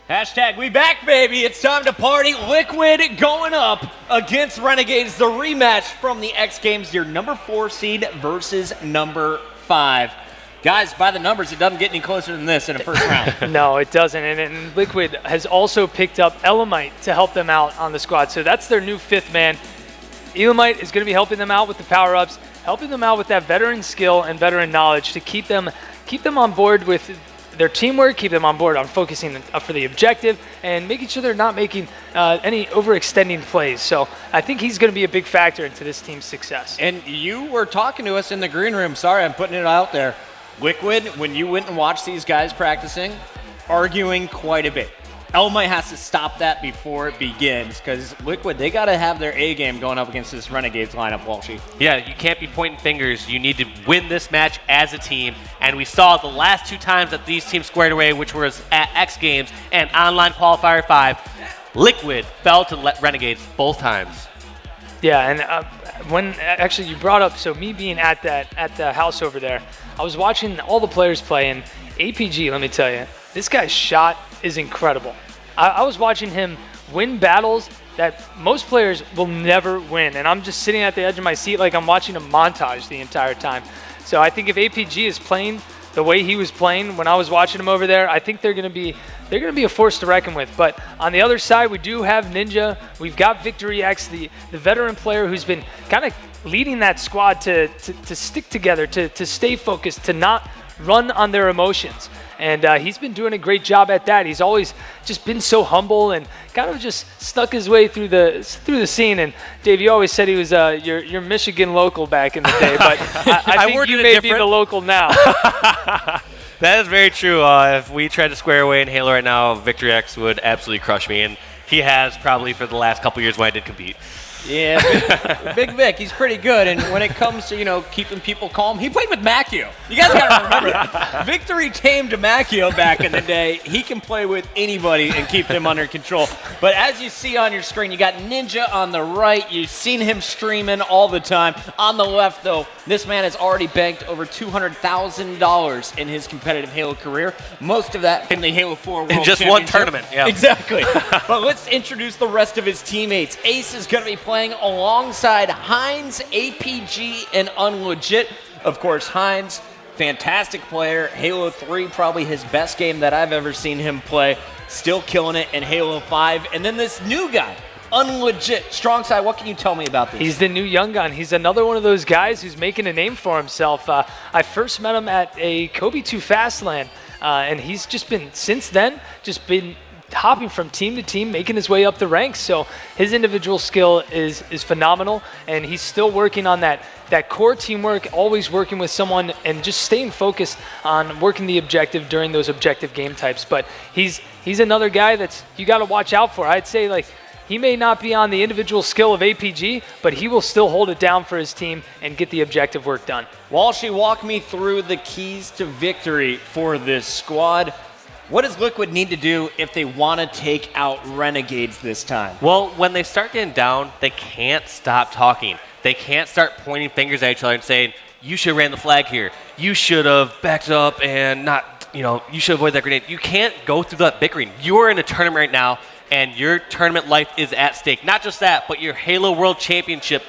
Hashtag we back, baby. It's time to party. Liquid going up against Renegades. The rematch from the X Games, your number 4 seed versus number 5. Guys, by the numbers, it doesn't get any closer than this in the first round. No, it doesn't. And Liquid has also picked up Elamite to help them out on the squad. So that's their new 5th man. Elamite is going to be helping them out with the power-ups, helping them out with that veteran skill and veteran knowledge to keep them on board with their teamwork, keep them on board on focusing for the objective, and making sure they're not making any overextending plays. So I think he's going to be a big factor into this team's success. And you were talking to us in the green room. Sorry, I'm putting it out there. Liquid, when you went and watched these guys practicing, arguing quite a bit. Elamite has to stop that before it begins because Liquid, they got to have their A game going up against this Renegades lineup, Walshy. Yeah, you can't be pointing fingers. You need to win this match as a team. And we saw the last 2 times that these teams squared away, which was at X Games and Online Qualifier 5, Liquid fell to Renegades both times. Yeah, and when actually you brought up, so me being at the house over there, I was watching all the players play, and APG, let me tell you, this guy's shot is incredible. I was watching him win battles that most players will never win, and I'm just sitting at the edge of my seat like I'm watching a montage the entire time. So I think if APG is playing the way he was playing when I was watching him over there, I think they're going to be a force to reckon with. But on the other side, we do have Ninja. We've got Victory X, the veteran player who's been kind of leading that squad to stick together, to stay focused, to not run on their emotions. And he's been doing a great job at that. He's always just been so humble and kind of just stuck his way through the scene. And Dave, you always said he was your Michigan local back in the day, but I think you may be the local now. That is very true. If we tried to square away in Halo right now, Victory X would absolutely crush me, and he has probably for the last couple years when I did compete. Yeah, Big Vic, he's pretty good. And when it comes to, keeping people calm, he played with Macchio. You guys got to remember that. Victory tamed Macchio back in the day. He can play with anybody and keep them under control. But as you see on your screen, you got Ninja on the right. You've seen him streaming all the time. On the left, though, this man has already banked over $200,000 in his competitive Halo career. Most of that in the Halo 4 World in just Championship. one tournament. Yeah. Exactly. But let's introduce the rest of his teammates. Ace is going to be playing alongside Hines, APG, and Unlegit. Of course, Hines, fantastic player. Halo 3, probably his best game that I've ever seen him play. Still killing it in Halo 5. And then this new guy, Unlegit. Strong side, what can you tell me about this? He's the new young gun. He's another one of those guys who's making a name for himself. I first met him at a Kobe 2 Fastland, and he's just been, since then, hopping from team to team, making his way up the ranks. So his individual skill is phenomenal, and he's still working on that core teamwork, always working with someone and just staying focused on working the objective during those objective game types. But he's another guy that's you got to watch out for. I'd say he may not be on the individual skill of APG, but he will still hold it down for his team and get the objective work done. Walshy, walk me through the keys to victory for this squad. What does Liquid need to do if they want to take out Renegades this time? Well, when they start getting down, they can't stop talking. They can't start pointing fingers at each other and saying, you should have ran the flag here. You should have backed up and not, you should avoid that grenade. You can't go through that bickering. You're in a tournament right now, and your tournament life is at stake. Not just that, but your Halo World Championship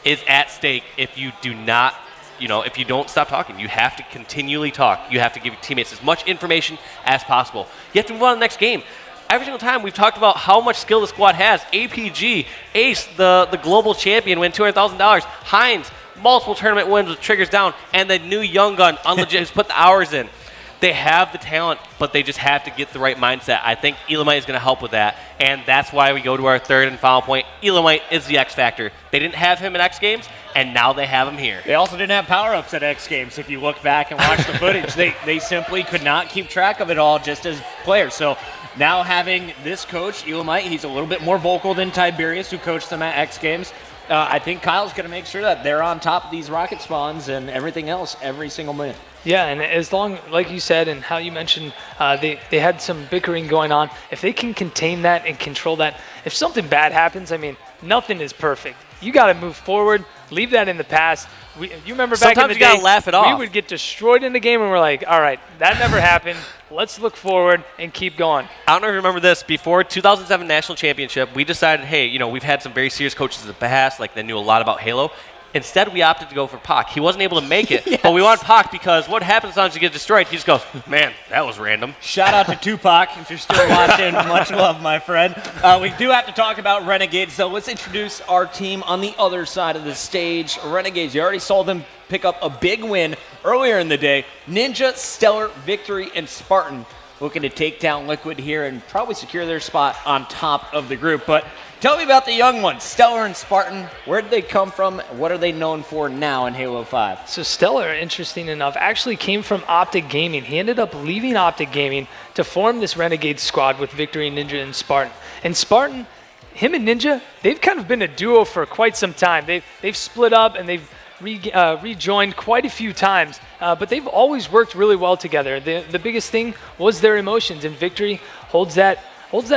is at stake if you do not if you don't stop talking. You have to continually talk. You have to give your teammates as much information as possible. You have to move on to the next game. Every single time we've talked about how much skill the squad has. APG, Ace, the global champion, win $200,000. Hines, multiple tournament wins with triggers down. And the new young gun, Unlegit, who's put the hours in. They have the talent, but they just have to get the right mindset. I think Elamite is going to help with that, and that's why we go to our third and final point. Elamite is the X factor. They didn't have him in X Games, and now they have him here. They also didn't have power-ups at X Games. If you look back and watch the footage, they simply could not keep track of it all just as players. So now having this coach, Elamite, he's a little bit more vocal than Tiberius, who coached them at X Games. I think Kyle's going to make sure that they're on top of these rocket spawns and everything else every single minute. Yeah, and as long, like you said, and how you mentioned, they had some bickering going on. If they can contain that and control that, if something bad happens, nothing is perfect. You got to move forward, leave that in the past, You remember back in Sometimes the you day, gotta laugh it we off. would get destroyed in the game, and we're like, all right, that never happened. Let's look forward and keep going. I don't know if you remember this. Before 2007 National Championship, we decided, hey, we've had some very serious coaches in the past, like they knew a lot about Halo. Instead, we opted to go for Pac. He wasn't able to make it, Yes. but we wanted Pac because what happens sometimes you get destroyed, he just goes, man, that was random. Shout out to Tupac if you're still watching. Much love, my friend. We do have to talk about Renegades, so let's introduce our team on the other side of the stage. Renegades, you already saw them pick up a big win earlier in the day. Ninja, Stellar, Victory, and Spartan looking to take down Liquid here and probably secure their spot on top of the group. But tell me about the young ones, Stellar and Spartan. Where did they come from? What are they known for now in Halo 5? So Stellar, interesting enough, actually came from Optic Gaming. He ended up leaving Optic Gaming to form this Renegade squad with Victory, Ninja, and Spartan. And Spartan, him and Ninja, they've kind of been a duo for quite some time. They've split up and they've rejoined quite a few times, but they've always worked really well together. The biggest thing was their emotions, and Victory holds that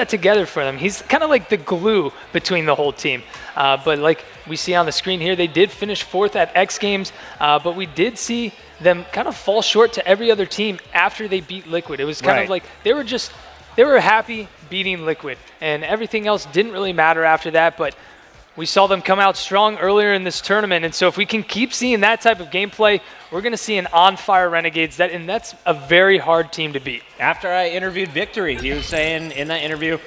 together for them. He's kind of like the glue between the whole team. But like we see on the screen here, they did finish 4th at X Games, but we did see them kind of fall short to every other team after they beat Liquid. It was kind of like they were happy beating Liquid, and everything else didn't really matter after that, but we saw them come out strong earlier in this tournament, and so if we can keep seeing that type of gameplay, we're going to see an on-fire Renegades, and that's a very hard team to beat. After I interviewed Victory, he was saying in that interview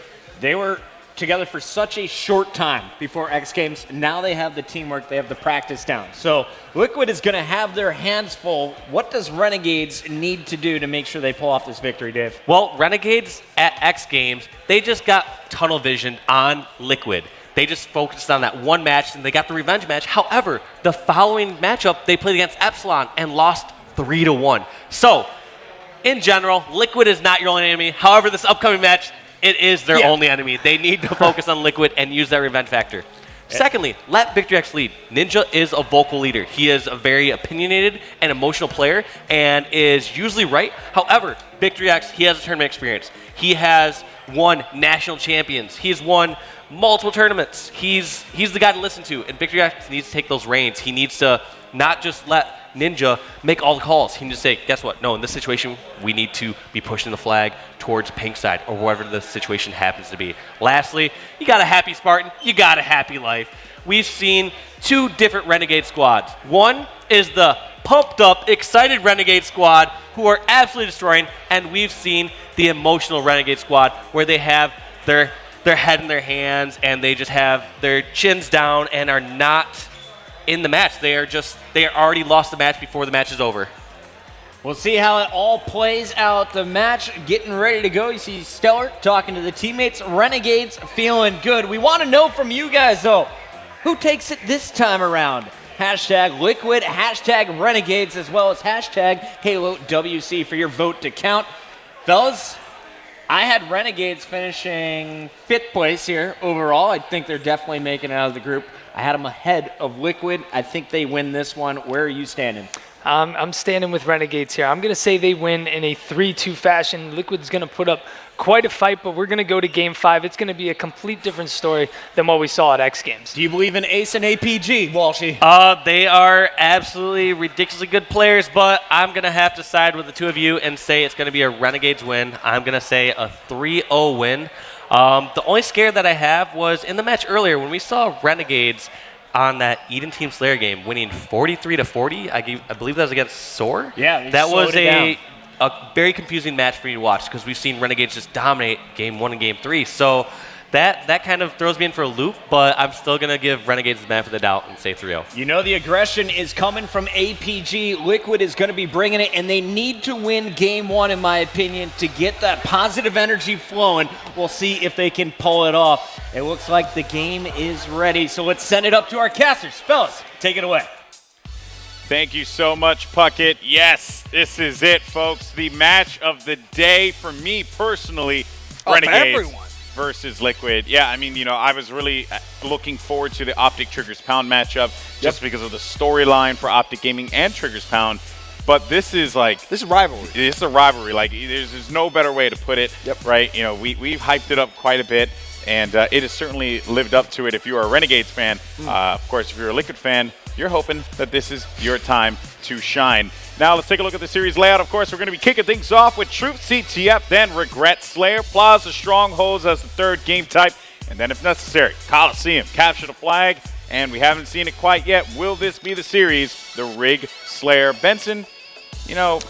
they were together for such a short time before X Games. Now they have the teamwork, they have the practice down. So Liquid is going to have their hands full. What does Renegades need to do to make sure they pull off this victory, Dave? Well, Renegades at X Games, they just got tunnel vision on Liquid. They just focused on that one match, and they got the revenge match. However, the following matchup, they played against Epsilon and lost 3-1. So, in general, Liquid is not your only enemy. However, this upcoming match, it is their only enemy. They need to focus on Liquid and use that revenge factor. Secondly, let Victory X lead. Ninja is a vocal leader. He is a very opinionated and emotional player and is usually right. However, Victory X, he has a tournament experience. He has won national champions. He's won multiple tournaments. He's the guy to listen to, and Victory X needs to take those reins. He needs to not just let Ninja make all the calls. He needs to say, guess what? No, in this situation, we need to be pushing the flag towards pink side or wherever the situation happens to be. Lastly, you got a happy Spartan, you got a happy life. We've seen 2 different Renegade squads. One is the pumped up, excited Renegade squad who are absolutely destroying, and we've seen the emotional Renegade squad where they have their head in their hands and they just have their chins down and are not in the match. They are already lost the match before the match is over. We'll see how it all plays out. The match getting ready to go. You see Stellar talking to the teammates. Renegades feeling good. We want to know from you guys, though, who takes it this time around? Hashtag Liquid, hashtag Renegades, as well as hashtag Halo WC for your vote to count. Fellas, I had Renegades finishing 5th place here overall. I think they're definitely making it out of the group. I had them ahead of Liquid. I think they win this one. Where are you standing? I'm standing with Renegades here. I'm going to say they win in a 3-2 fashion. Liquid's going to put up quite a fight, but we're going to go to Game 5. It's going to be a complete different story than what we saw at X Games. Do you believe in Ace and APG, Walshy? They are absolutely ridiculously good players, but I'm going to have to side with the 2 of you and say it's going to be a Renegades win. I'm going to say a 3-0 win. The only scare that I have was in the match earlier when we saw Renegades on that Eden Team Slayer game, winning 43-40. I believe that was against Soar. Yeah, that was a very confusing match for me to watch because we've seen Renegades just dominate Game 1 and Game 3. So that kind of throws me in for a loop, but I'm still going to give Renegades the benefit of the doubt and say 3-0. You know the aggression is coming from APG. Liquid is going to be bringing it, and they need to win Game 1, in my opinion, to get that positive energy flowing. We'll see if they can pull it off. It looks like the game is ready, so let's send it up to our casters. Fellas, take it away. Thank you so much, Puckett. Yes, this is it, folks. The match of the day for me personally, Renegades versus Liquid. Yeah, I mean, I was really looking forward to the Optic Triggers Pound matchup just because of the storyline for Optic Gaming and Triggers Pound. But this is rivalry. This is a rivalry. Like, there's no better way to put it, right? We've hyped it up quite a bit, and it has certainly lived up to it if you are a Renegades fan. Of course, if you're a Liquid fan, you're hoping that this is your time to shine. Now let's take a look at the series layout. Of course, we're going to be kicking things off with Truth CTF, then Regret Slayer, Plaza Strongholds as the third game type, and then if necessary, Coliseum, Capture the Flag, and we haven't seen it quite yet. Will this be the series? The Rig Slayer. Benson, you know,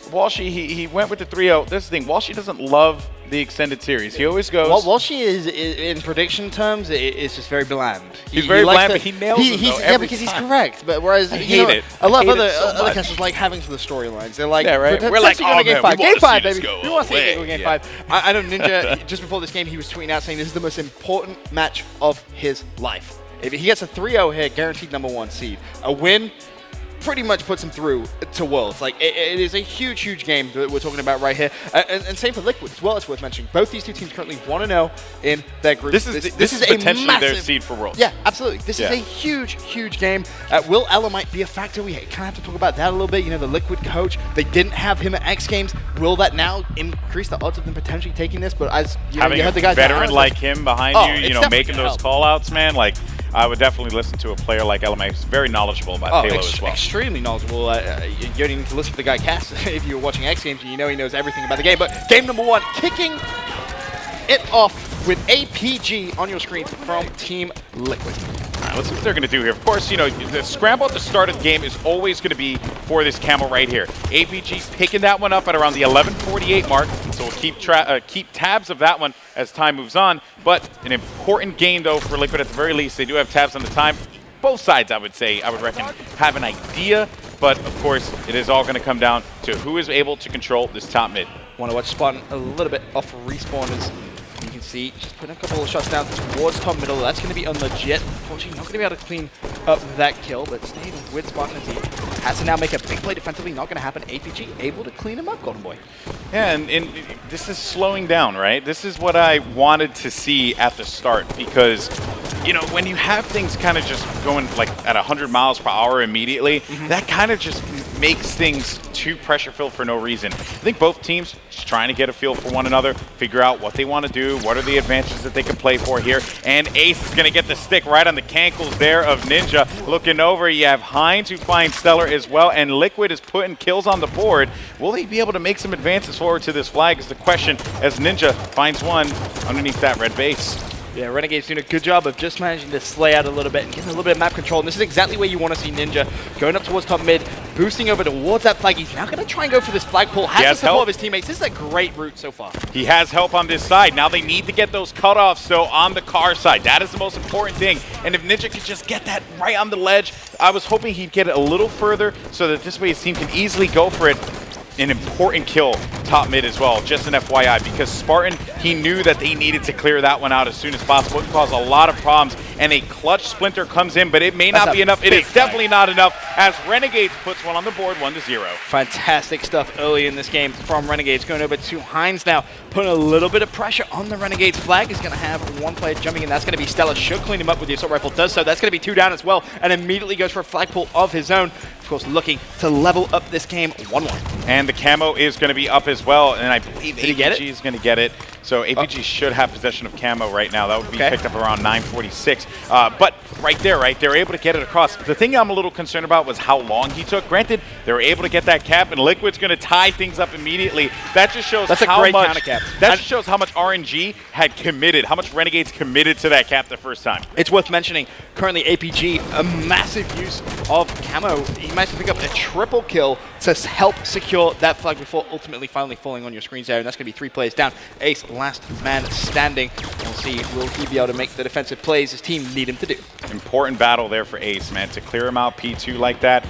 Walshy, he went with the 3-0. This is the thing, Walshy doesn't love the extended series. He always goes. Well, Walshy is in prediction terms, it's just very bland. He's very bland, but he nails it though, yeah, because he's correct. But whereas I hate it. A lot of I hate it so other much. casters like having the storylines. They're like, yeah, right. We're like, oh, man, game five, we wanna game five, see this baby. go We want to see it away. go game Yeah. 5. I know Ninja just before this game, he was tweeting out saying this is the most important match of his life. If he gets a 3-0 here, guaranteed #1 seed. A win pretty much puts him through to Worlds. Like, it is a huge, huge game that we're talking about right here. And same for Liquid as well, it's worth mentioning. Both these two teams currently 1-0 in their group. This is potentially a massive, their seed for Worlds. Yeah, absolutely. This is a huge, huge game. Will Elamite be a factor? We kind of have to talk about that a little bit. You know, the Liquid coach, they didn't have him at X Games. Will that now increase the odds of them potentially taking this? But as you know, having you heard the guys a veteran like him behind you, you know, making those call-outs, man, like, I would definitely listen to a player like Elamite who's very knowledgeable about Halo as well. Extremely knowledgeable. You don't need to listen to the guy Cass if you're watching X Games and you know he knows everything about the game. But game #1, kicking it off with APG on your screen from Team Liquid. All right, let's see what they're going to do here. Of course, you know, the scramble at the start of the game is always going to be for this Camel right here. APG picking that one up at around the 11:48 mark, so we'll keep tabs of that one as time moves on. But an important game, though, for Liquid at the very least. They do have tabs on the time. Both sides, I would say, I would reckon, have an idea. But, of course, it is all going to come down to who is able to control this top mid. Want to watch Spartan a little bit off respawn as you can see, just putting a couple of shots down towards top middle. That's going to be unlegit. Unfortunately, not going to be able to clean up that kill, but staying with Spartan as he has to now make a big play defensively. Not going to happen. APG able to clean him up, Golden Boy. Yeah, and this is slowing down, right? This is what I wanted to see at the start because, you know, when you have things kind of just going like at 100 miles per hour immediately, that kind of just makes things too pressure-filled for no reason. I think both teams just trying to get a feel for one another, figure out what they want to do, what are the advantages that they can play for here, and Ace is going to get the stick right on the cankles there of Ninja. Looking over, you have Hines who finds Stellar as well, and Liquid is putting kills on the board. Will they be able to make some advances forward to this flag is the question as Ninja finds one underneath that red base. Yeah, Renegades doing a good job of just managing to slay out a little bit and getting a little bit of map control. And this is exactly where you want to see Ninja going up towards top mid, boosting over towards that flag. He's now going to try and go for this flagpole. Has the support of his teammates. This is a great route so far. He has help on this side. Now they need to get those cutoffs, though, on the car side. That is the most important thing. And if Ninja could just get that right on the ledge, I was hoping he'd get it a little further so that this way his team can easily go for it. An important kill top mid as well, just an FYI, because Spartan, he knew that they needed to clear that one out as soon as possible. It caused a lot of problems, and a clutch splinter comes in, but it may not be enough. It is definitely not enough, as Renegades puts one on the board, 1-0. Fantastic stuff early in this game from Renegades. Going over to Hines now, putting a little bit of pressure on the Renegades flag. Is going to have one player jumping in. That's going to be Stella. Should clean him up with the assault rifle. Does so. That's going to be 2 down as well, and immediately goes for a flagpole of his own. Of course, looking to level up this game 1-1. And the camo is going to be up as well, and I believe APG is going to get it. So APG should have possession of camo right now. That would be picked up around 9:46. But right there, they're able to get it across. The thing I'm a little concerned about was how long he took. Granted, they were able to get that cap, and Liquid's going to tie things up immediately. That just shows how much that just shows how much RNG had committed, how much Renegades committed to that cap the first time. It's worth mentioning, currently APG, a massive use of camo. He managed to pick up a triple kill to help secure that flag before ultimately finally falling on your screens there, and that's going to be 3 players down. Ace, last man standing. We'll see, will he be able to make the defensive plays his team need him to do? Important battle there for Ace, man, to clear him out P2 like that.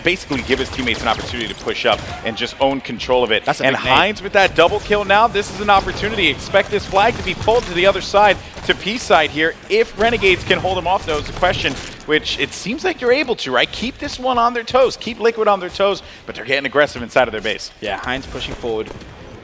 Basically give his teammates an opportunity to push up and just own control of it. And Hines with that double kill now, this is an opportunity. Expect this flag to be pulled to the other side, to P side here. If Renegades can hold him off, though, is the question, which it seems like you're able to, right? Keep this one on their toes. Keep Liquid on their toes, but they're getting aggressive inside of their base. Yeah, Hines pushing forward.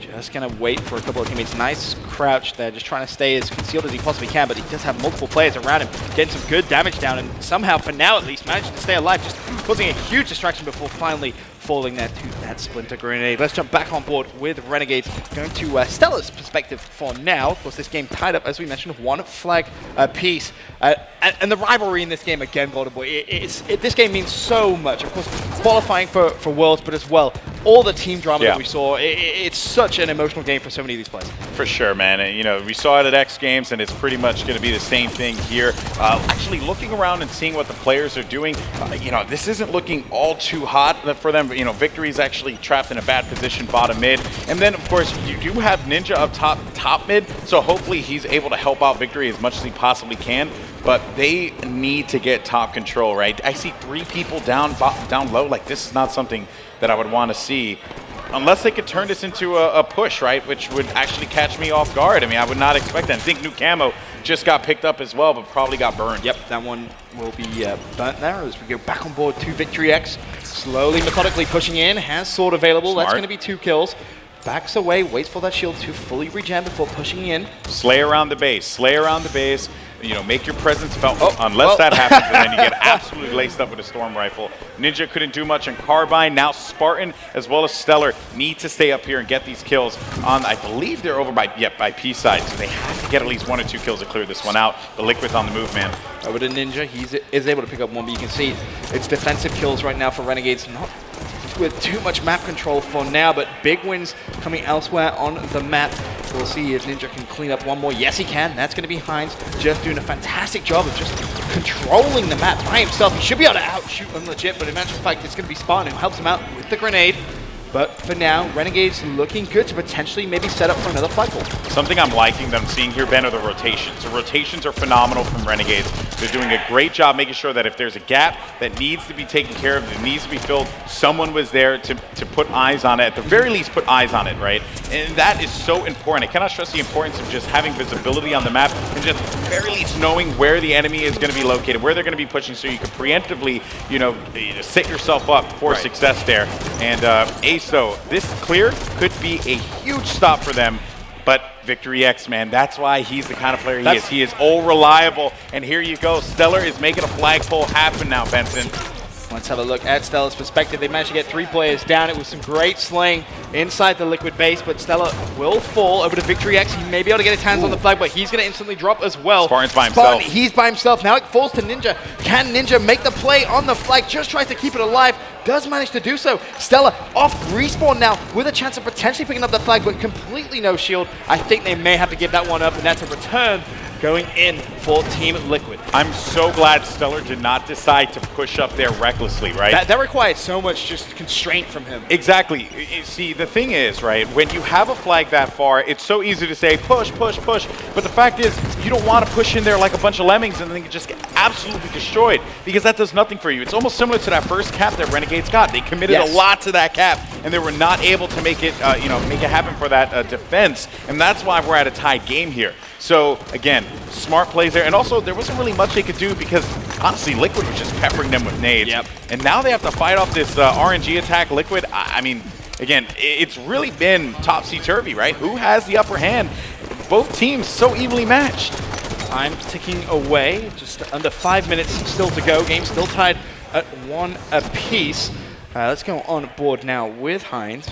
Just going to wait for a couple of teammates. Nice crouch there, just trying to stay as concealed as he possibly can, but he does have multiple players around him, getting some good damage down, and somehow, for now at least, managing to stay alive, just causing a huge distraction before finally falling there to that Splinter Grenade. Let's jump back on board with Renegades. Going to Stella's perspective for now. Of course, this game tied up, as we mentioned, 1 flag apiece. And the rivalry in this game, again, Golden Boy, this game means so much. Of course, qualifying for Worlds, but as well, all the team drama that we saw. It's such an emotional game for so many of these players. For sure, man. And, you know, we saw it at X Games, and it's pretty much going to be the same thing here. Actually, looking around and seeing what the players are doing, you know, this isn't looking all too hot for them. You know, Victory's actually trapped in a bad position, bottom mid. And then, of course, you do have Ninja up top mid, so hopefully he's able to help out Victory as much as he possibly can. But they need to get top control, right? I see 3 people down low. Like, this is not something that I would want to see. Unless they could turn this into a push, right? Which would actually catch me off guard. I mean, I would not expect that. I think new camo just got picked up as well, but probably got burned. Yep, that one will be burnt there as we go back on board to Victory X. Slowly, methodically pushing in, has sword available. Smart. That's going to be 2 kills. Backs away, waits for that shield to fully regen before pushing in. Slay around the base. Slay around the base. You know, make your presence felt. Unless that happens, and then you get absolutely laced up with a storm rifle. Ninja couldn't do much on Carbine. Now Spartan as well as Stellar need to stay up here and get these kills on. I believe they're over by P side, so they have to get at least 1 or 2 kills to clear this one out. The Liquid's on the move, man. Over to Ninja, he is able to pick up 1, but you can see it's defensive kills right now for Renegades. Not with too much map control for now, but big wins coming elsewhere on the map. We'll see if Ninja can clean up 1 more. Yes, he can. That's going to be Heinz, just doing a fantastic job of just controlling the map by himself. He should be able to outshoot them legit, but in actual fact, it's going to be Spartan who helps him out with the grenade. But for now, Renegades looking good to potentially maybe set up for another flagpole. Something I'm liking them seeing here, Ben, are the rotations. The rotations are phenomenal from Renegades. They're doing a great job making sure that if there's a gap that needs to be taken care of, that needs to be filled, someone was there to put eyes on it. At the very least, put eyes on it, right? And that is so important. I cannot stress the importance of just having visibility on the map and just at the very least knowing where the enemy is going to be located, where they're going to be pushing, so you can preemptively, you know, set yourself up for success there. And Ace, though, this clear could be a huge stop for them. But Victory X, man, that's why he's the kind of player he is. He is all reliable. And here you go. Stellar is making a flagpole happen now, Benson. Let's have a look at Stella's perspective. They managed to get 3 players down. It was some great slaying inside the Liquid base, but Stella will fall over to Victory X. He may be able to get his hands on the flag, but he's going to instantly drop as well. Spartan's by himself. He's by himself. Now it falls to Ninja. Can Ninja make the play on the flag? Just tries to keep it alive. Does manage to do so. Stella off respawn now with a chance of potentially picking up the flag, but completely no shield. I think they may have to give that one up, and that's a return going in for Team Liquid. I'm so glad Stellar did not decide to push up there recklessly, right? That requires so much just constraint from him. Exactly. You see, the thing is, right, when you have a flag that far, it's so easy to say push, push, push. But the fact is, you don't want to push in there like a bunch of lemmings and then you just get absolutely destroyed, because that does nothing for you. It's almost similar to that first cap that Renegades got. They committed a lot to that cap, and they were not able to make it, make it happen for that defense. And that's why we're at a tied game here. So, again, smart plays there. And also, there wasn't really much they could do because, honestly, Liquid was just peppering them with nades. Yep. And now they have to fight off this RNG attack. Liquid, I mean, again, it's really been topsy-turvy, right? Who has the upper hand? Both teams so evenly matched. Time's ticking away. Just under 5 minutes still to go. Game still tied at 1 apiece. Let's go on board now with Heinz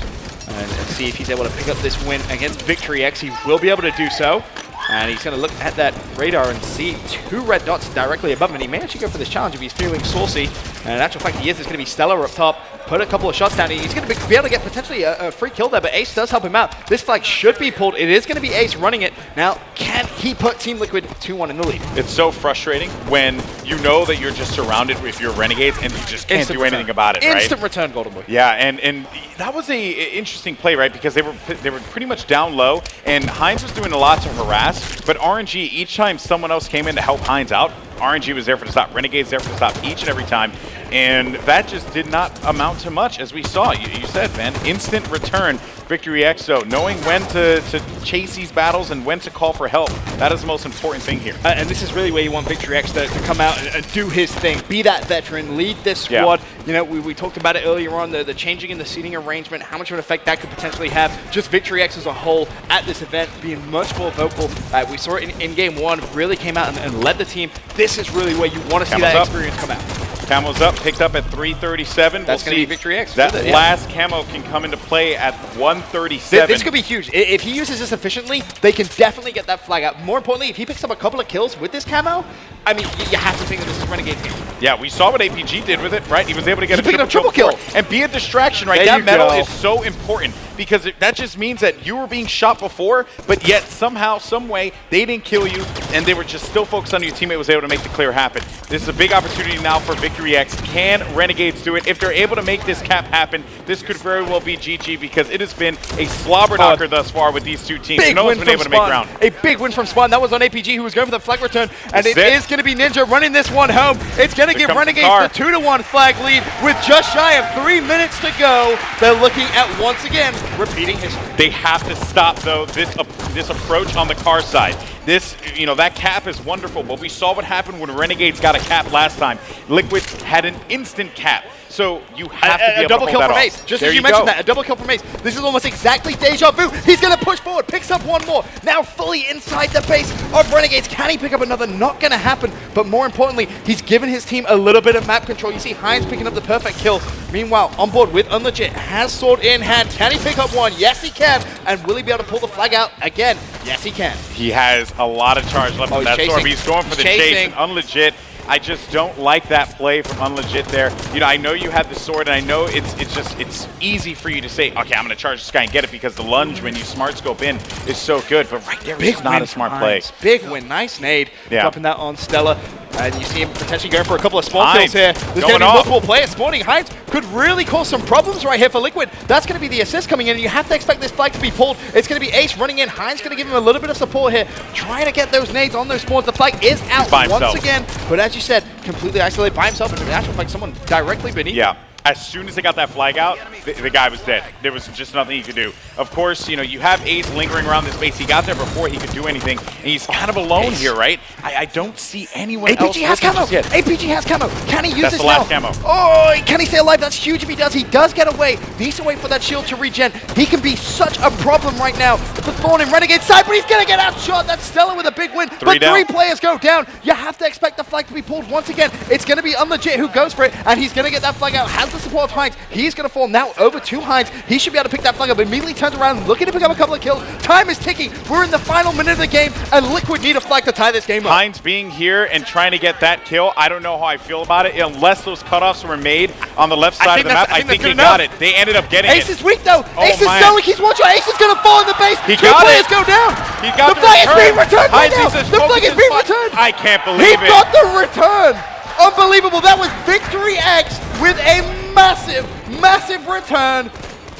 and see if he's able to pick up this win against Victory X. He will be able to do so. And he's going to look at that radar and see 2 red dots directly above him. And he may actually go for this challenge if he's feeling saucy. And in actual fact, he is. There's going to be Stellar up top. Put a couple of shots down. He's going to be able to get potentially a free kill there, but Ace does help him out. This flag should be pulled. It is going to be Ace running it. Now, can he put Team Liquid 2-1 in the lead? It's so frustrating when you know that you're just surrounded with your Renegades and you just can't do anything about it, right? Instant return, Golden Boy. Yeah, and that was a interesting play, right? Because they were pretty much down low, and Heinz was doing a lot to harass, but RNG, each time someone else came in to help Heinz out, RNG was there for the stop. Renegades there for the stop each and every time. And that just did not amount to much, as we saw. You said, man, instant return. Victory X, so knowing when to chase these battles and when to call for help, that is the most important thing here. And this is really where you want Victory X to come out and do his thing. Be that veteran, lead this squad. Yeah. You know, we talked about it earlier on, the changing in the seating arrangement, how much of an effect that could potentially have. Just Victory X as a whole at this event being much more vocal. We saw it in game 1, really came out and led the team. This is really where you want to see that experience come out. Camo's up, picked up at 337. That's we'll going to see be Victory X. that with it, yeah. last camo can come into play at 137. This could be huge. If he uses this efficiently, they can definitely get that flag out. More importantly, if he picks up a couple of kills with this camo, I mean, you have to think that this is Renegade's game. Yeah, we saw what APG did with it, right? He was able to get He a picked up triple triple kill and be a distraction, right? There That you medal go. is so important because that just means that you were being shot before, but yet somehow, some way, they didn't kill you, and they were just still focused on your teammate was able to make the clear happen. This is a big opportunity now for Victory X. Can Renegades do it? If they're able to make this cap happen, this could very well be GG because it has been a slobber knocker thus far with these two teams. Big No win one's been from able to make Spawn. ground. A big win from Spawn. That was on APG, who was going for the flag return, and That's it is going to be Ninja running this one home. It's going to Here give comes the Renegades car. the 2-1 flag lead with just shy of 3 minutes to go. They're looking at, once again, repeating history. They have to stop, though, this approach on the car side. This, you know, that cap is wonderful, but we saw what happened when Renegades got a cap last time. Liquid had an instant cap, so you have to be able double to kill hold that from off. Ace. Just There as you go. mentioned that, a double kill from Ace. This is almost exactly deja vu. He's going to push forward, picks up one more. Now fully inside the base of Renegades. Can he pick up another? Not going to happen. But more importantly, he's given his team a little bit of map control. You see Heinz picking up the perfect kill. Meanwhile, on board with Unlegit, has sword in hand. Can he pick up one? Yes, he can. And will he be able to pull the flag out again? Yes, he can. He has a lot of charge left in he's that chasing. sword. He's going for the He's chase. chasing. And Unlegit, I just don't like that play from Unlegit there. You know, I know you have the sword, and I know it's easy for you to say, okay, I'm going to charge this guy and get it because the lunge when you smart scope in is so good. But right there, it's not a smart play. Big win. Nice nade. Yeah. Dropping that on Stella. And you see him potentially going for a couple of spawn Heinz kills here. There's going going to be off. multiple players spawning. Heinz could really cause some problems right here for Liquid. That's going to be the assist coming in, and you have to expect this flag to be pulled. It's going to be Ace running in. Heinz going to give him a little bit of support here, trying to get those nades on those spawns. The flag is out by once himself. again, but as you said, completely isolated by himself, and in actual fact, someone directly beneath him. Yeah. As soon as they got that flag out, the guy was dead. There was just nothing he could do. Of course, you know, you have Ace lingering around this base. He got there before he could do anything, and he's kind of alone here, right? I don't see anyone else. APG has camo! looking just yet. APG has camo! Can he use That's this the last now? camo. Oh, can he stay alive? That's huge if he does. He does get away. He needs to wait for that shield to regen. He can be such a problem right now. The Thorn in Renegade side, but he's going to get outshot. That's Stella with a big win. Three But three down. players go down. You have to expect the flag to be pulled once again. It's going to be Unlegit who goes for it, and he's going to get that flag out. Has the support of Heinz. He's going to fall now over to Heinz. He should be able to pick that flag up. Immediately turns around, looking to pick up a couple of kills. Time is ticking. We're in the final minute of the game, and Liquid need a flag to tie this game up. Heinz being here and trying to get that kill, I don't know how I feel about it. Unless those cutoffs were made on the left side of the map, I think they got it. They ended up getting Ace it. is weak though. Oh, Ace is man. so weak. He's watching. Ace is going to fall in the base. He Two got players it. go down. He got the flag is being returned right Heinz now. needs to The focus flag is his being fight. returned. I can't He believe it. got the return. Unbelievable. That was Victory X with a massive, massive return.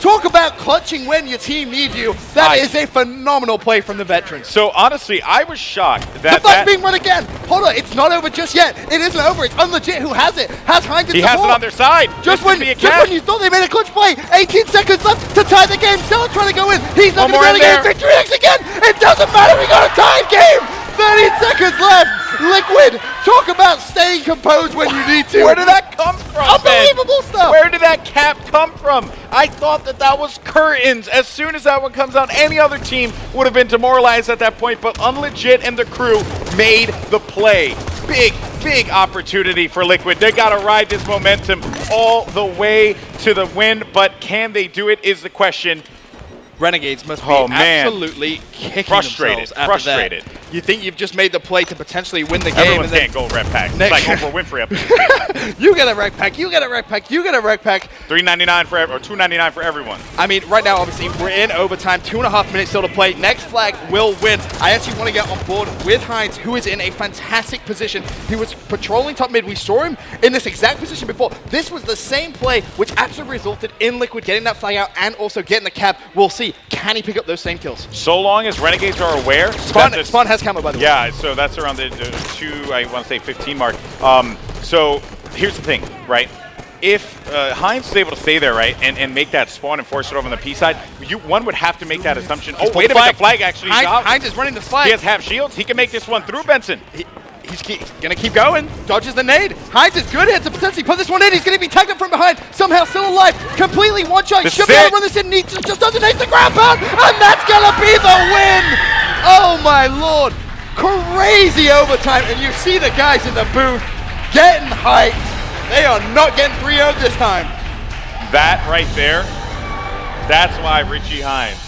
Talk about clutching when your team needs you. That is a phenomenal play from the veterans. So honestly, I was shocked The that flag's being run again. Hold on, it's not over just yet. It isn't over. It's Unlegit who has it. Has Heinz he has it on their side. Just This when could be a catch. you thought they made a clutch play, 18 seconds left to tie the game. Stella trying to go in. He's not One going to be more able to in get Victory X again. It doesn't matter. We got a tied game. 30 seconds left. Liquid, talk about staying composed when you need to. Where did that come from, Ben? Unbelievable stuff. Where did that cap come from? I thought that was curtains. As soon as that one comes out, any other team would have been demoralized at that point, but Unlegit and the crew made the play. Big opportunity for Liquid. They got to ride this momentum all the way to the win, but can they do it is the question. Renegades must be absolutely kicking Frustrated. themselves after Frustrated. that. You think you've just made the play to potentially win the game. Everyone's and then getting gold red packs. It's Next- like Oprah Winfrey up there. you get a rec pack, you get a rec pack, you get a rec pack. $3.99 for or $2.99 for everyone. I mean, right now, obviously, we're in overtime. 2.5 minutes still to play. Next flag will win. I actually want to get on board with Heinz, who is in a fantastic position. He was patrolling top mid. We saw him in this exact position before. This was the same play, which actually resulted in Liquid getting that flag out and also getting the cap. We'll see. Can he pick up those same kills? So long as Renegades are aware. Spawn has camo, by the way. Yeah, so that's around the 2, I want to say 15 mark. So here's the thing, right? If Heinz is able to stay there, right, and make that spawn and force it over on the P side, one would have to make that assumption. Oh, wait a minute, the flag actually is out. Heinz is running the flag. He has half shields. He can make this one through, Benson. He's going to keep going. Dodges the nade. Heinz is good here to potentially put this one in. He's going to be tagged up from behind. Somehow still alive. Completely one shot. He should be able to run this in. He just doesn't hit the ground pound. And that's going to be the win. Oh, my Lord. Crazy overtime. And you see the guys in the booth getting hyped. They are not getting 3-0 this time. That right there, that's why Richie Hines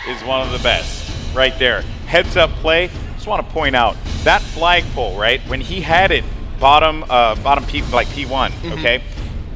is one of the best right there. Heads up play. Just want to point out that flagpole, right? When he had it bottom P, like P1, okay?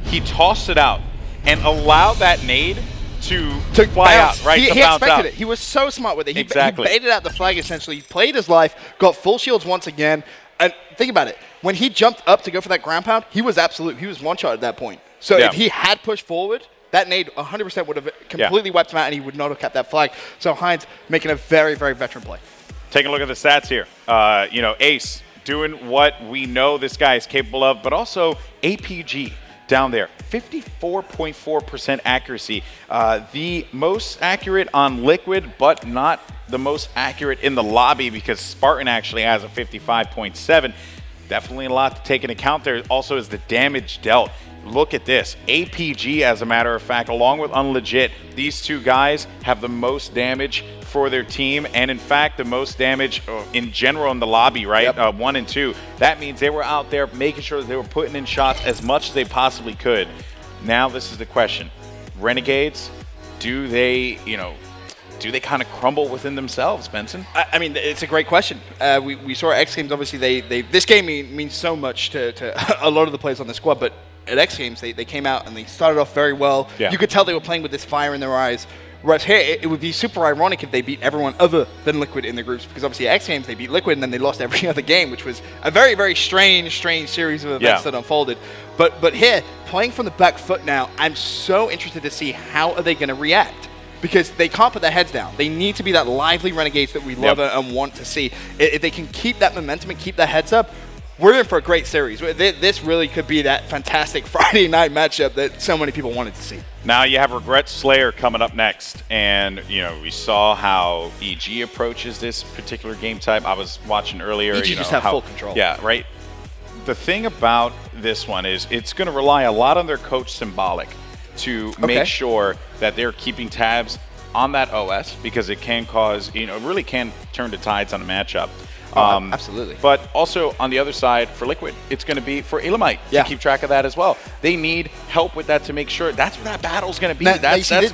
He tossed it out and allowed that nade to fly bounce. out, right? He to bounce expected out. it. He was so smart with it. He Exactly. baited out the flag essentially. He played his life, got full shields once again. And think about it. When he jumped up to go for that ground pound, he was absolute. He was one shot at that point. So Yeah. if he had pushed forward, that nade 100% would have completely wiped him out, and he would not have kept that flag. So Hines making a very, very veteran play. Taking a look at the stats here. Ace doing what we know this guy is capable of, but also APG down there. 54.4% accuracy. The most accurate on Liquid, but not the most accurate in the lobby because Spartan actually has a 55.7. Definitely a lot to take into account there. Also is the damage dealt. Look at this. APG, as a matter of fact, along with Unlegit, these two guys have the most damage for their team, and in fact, the most damage in general in the lobby, right? Yep. 1 and 2. That means they were out there making sure that they were putting in shots as much as they possibly could. Now, this is the question. Renegades, do they kind of crumble within themselves, Benson? I mean, it's a great question. We saw at X Games, obviously, this game means so much to a lot of the players on the squad, but at X Games, they came out and they started off very well. Yeah. You could tell they were playing with this fire in their eyes. Whereas here, it would be super ironic if they beat everyone other than Liquid in the groups, because obviously at X Games, they beat Liquid and then they lost every other game, which was a very, very strange series of events that unfolded. But here, playing from the back foot now, I'm so interested to see how are they going to react. Because they can't put their heads down. They need to be that lively Renegades that we love and want to see. If they can keep that momentum and keep their heads up, we're in for a great series. This really could be that fantastic Friday night matchup that so many people wanted to see. Now you have Regret Slayer coming up next, and we saw how EG approaches this particular game type. I was watching earlier. EG just have full control. Yeah, right. The thing about this one is it's going to rely a lot on their coach Symbolic to make sure that they're keeping tabs on that OS, because it can cause, it really can turn the tides on a matchup. Absolutely. But also on the other side for Liquid, it's going to be for Elamite to keep track of that as well. They need help with that to make sure that's where that battle's going to be. This is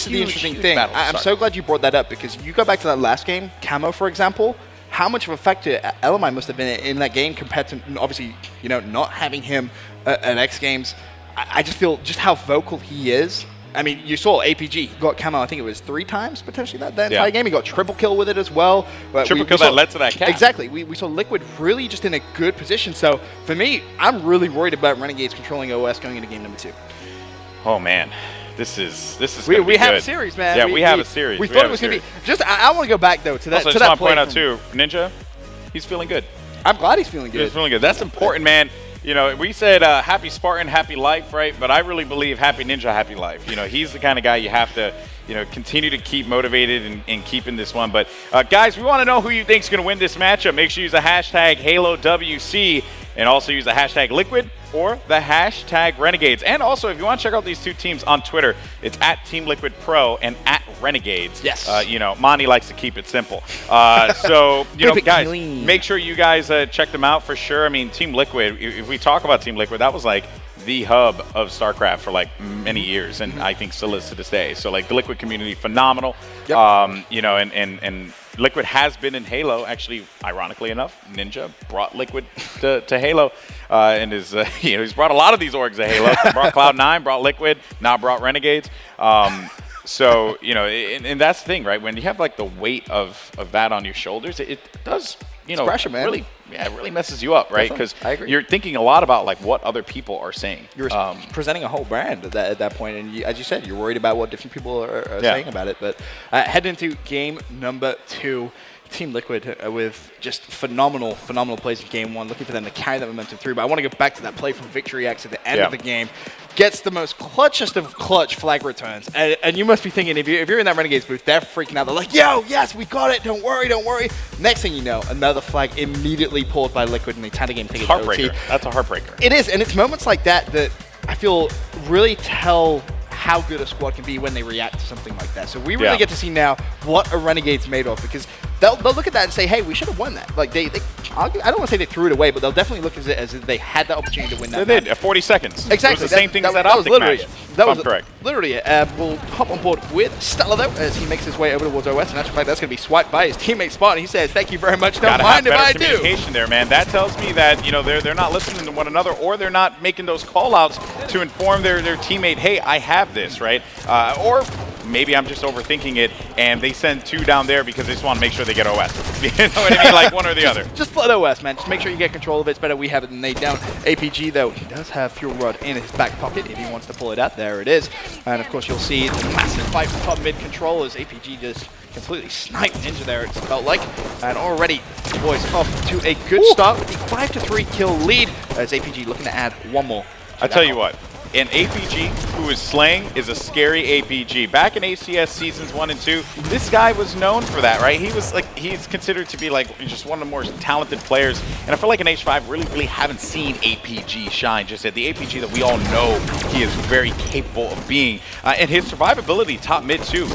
the interesting thing. I'm so glad you brought that up, because you go back to that last game, Camo, for example, how much of a factor Elamite must have been in that game compared to, obviously, not having him at X Games. I just feel just how vocal he is. I mean, you saw APG. He got Camo, I think it was 3 times potentially that entire game. He got triple kill with it as well. But triple kill that led to that cap. Exactly. We saw Liquid really just in a good position. So for me, I'm really worried about Renegades controlling OS going into game number 2. Oh man, this is we have good. A series, man. Yeah, we have a series. We thought it was going to be. Just I want to go back though to that. Also, to just that want to point out from, too, Ninja, he's feeling good. I'm glad he's feeling good. He's feeling good. That's important, man. We said happy Spartan, happy life, right? But I really believe happy Ninja, happy life. He's the kind of guy you have to, continue to keep motivated and keep in this one. But guys, we want to know who you think is going to win this matchup. Make sure you use the hashtag HaloWC and also use the hashtag Liquid or the hashtag Renegades. And also, if you want to check out these two teams on Twitter, it's at Team Liquid Pro and at Renegades. Yes. Monty likes to keep it simple. So, guys, clean. make sure you guys check them out for sure. I mean, Team Liquid, if we talk about Team Liquid, that was like the hub of StarCraft for like many years, and I think still is to this day. So like the Liquid community, phenomenal. Yep. And Liquid has been in Halo. Actually, ironically enough, Ninja brought Liquid to Halo, and is he's brought a lot of these orgs to Halo. Brought Cloud9, brought Liquid, now brought Renegades. So, and that's the thing, right? When you have like the weight of that on your shoulders, it does, it's pressure, man. Really, it really messes you up, right? Because you're thinking a lot about like what other people are saying. You're presenting a whole brand at that point, and as you said, you're worried about what different people are saying about it. But heading into game number 2. Team Liquid with just phenomenal plays in game 1, looking for them to carry that momentum through. But I want to go back to that play from Victory X at the end of the game. Gets the most clutchest of clutch flag returns. And you must be thinking, if you're in that Renegades booth, they're freaking out. They're like, yo, yes, we got it. Don't worry. Next thing you know, another flag immediately pulled by Liquid, and they tie the game, take it to OT. That's a heartbreaker. It is, and it's moments like that I feel really tell how good a squad can be when they react to something like that. So we really get to see now what a Renegade's made of, because they'll look at that and say, hey, we should have won that. Like, I don't want to say they threw it away, but they'll definitely look at it as if they had the opportunity to win that. They did, 40 seconds. Exactly. It was the same thing as that was Optic literally match. it. That was correct. literally it. We'll hop on board with Stella, though, as he makes his way over towards OS. And actually, fact, that's going to be swiped by his teammate Spot. And he says, thank you very much. Don't Gotta mind have if I better do. communication there, man. That tells me that, you know, they're not listening to one another, or they're not making those call-outs to inform their teammate, hey, I have this, right? Or maybe I'm just overthinking it, and they send 2 down there because they just want to make sure they get OS. You know what I mean? Like one or the other. Just flood OS, man. Just make sure you get control of it. It's better we have it than they don't. APG, though, he does have Fuel Rod in his back pocket if he wants to pull it out. There it is. And, of course, you'll see the massive fight for top mid control as APG just completely sniped Ninja there, it felt like. And already, the boys off to a good start with the 5-3 kill lead as APG looking to add one more. I tell you what, an APG who is slaying is a scary APG. Back in ACS seasons 1 and 2, this guy was known for that, right? He's considered to be like just one of the more talented players. And I feel like in H5, really haven't seen APG shine. Just at the APG that we all know he is very capable of being. And his survivability top mid too.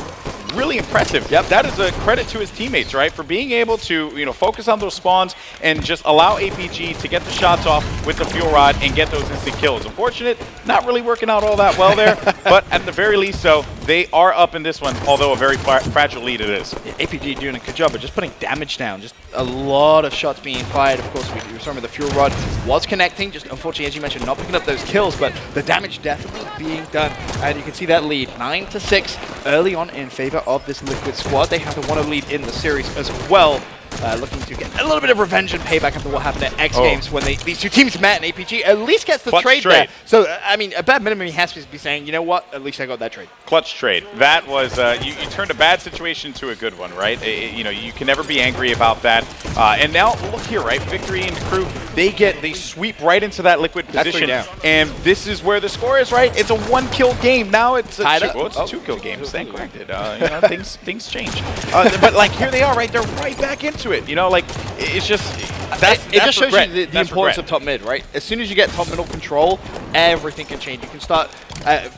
Really impressive. Yep, that is a credit to his teammates, right, for being able to, you know, focus on those spawns and just allow APG to get the shots off with the fuel rod and get those instant kills. Unfortunate, not really working out all that well there, but at the very least, so they are up in this one, although a very fragile lead it is. Yeah, APG doing a good job of just putting damage down. Just a lot of shots being fired. Of course, we saw with the fuel rod was connecting. Just unfortunately, as you mentioned, not picking up those kills, but the damage definitely being done. And you can see that lead 9-6 early on in favor of this Liquid squad. They have the 1-0 lead in the series as well. Looking to get a little bit of revenge and payback after what happened at X Games when these two teams met, and APG at least gets the trade there. So, I mean, a bad minimum, he has to be saying, you know what, at least I got that trade. Clutch trade. That was, you turned a bad situation into a good one, right? You know, you can never be angry about that. And now, look here, right? Victory and crew, they sweep right into that Liquid position. And this is where the score is, right? It's a 1-kill game. Now it's a 2-kill game. Stand corrected. You know, things change. But, like, here they are, right? They're right back into it. You know, like, it's just... It just shows you the importance of top mid, right? As soon as you get top middle control, everything can change. You can start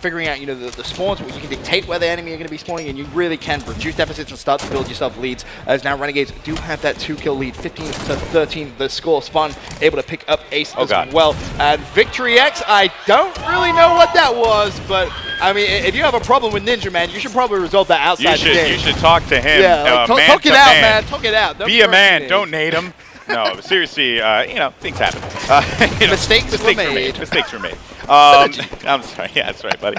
figuring out, you know, the spawns. You can dictate where the enemy are going to be spawning, and you really can reduce deficits and start to build yourself leads. As now Renegades do have that 2-kill lead, 15-13. The score Spawn able to pick up Ace as well. And Victory X, I don't really know what that was, but I mean, if you have a problem with Ninja, man, you should probably resolve that outside the game. You should talk to him. Yeah, like, talk it out, man. Talk it out. Be a man. Don't nade him. No, seriously, you know, things happen. You know, mistakes were made. Mistakes were made. I'm sorry. Yeah, that's right, buddy.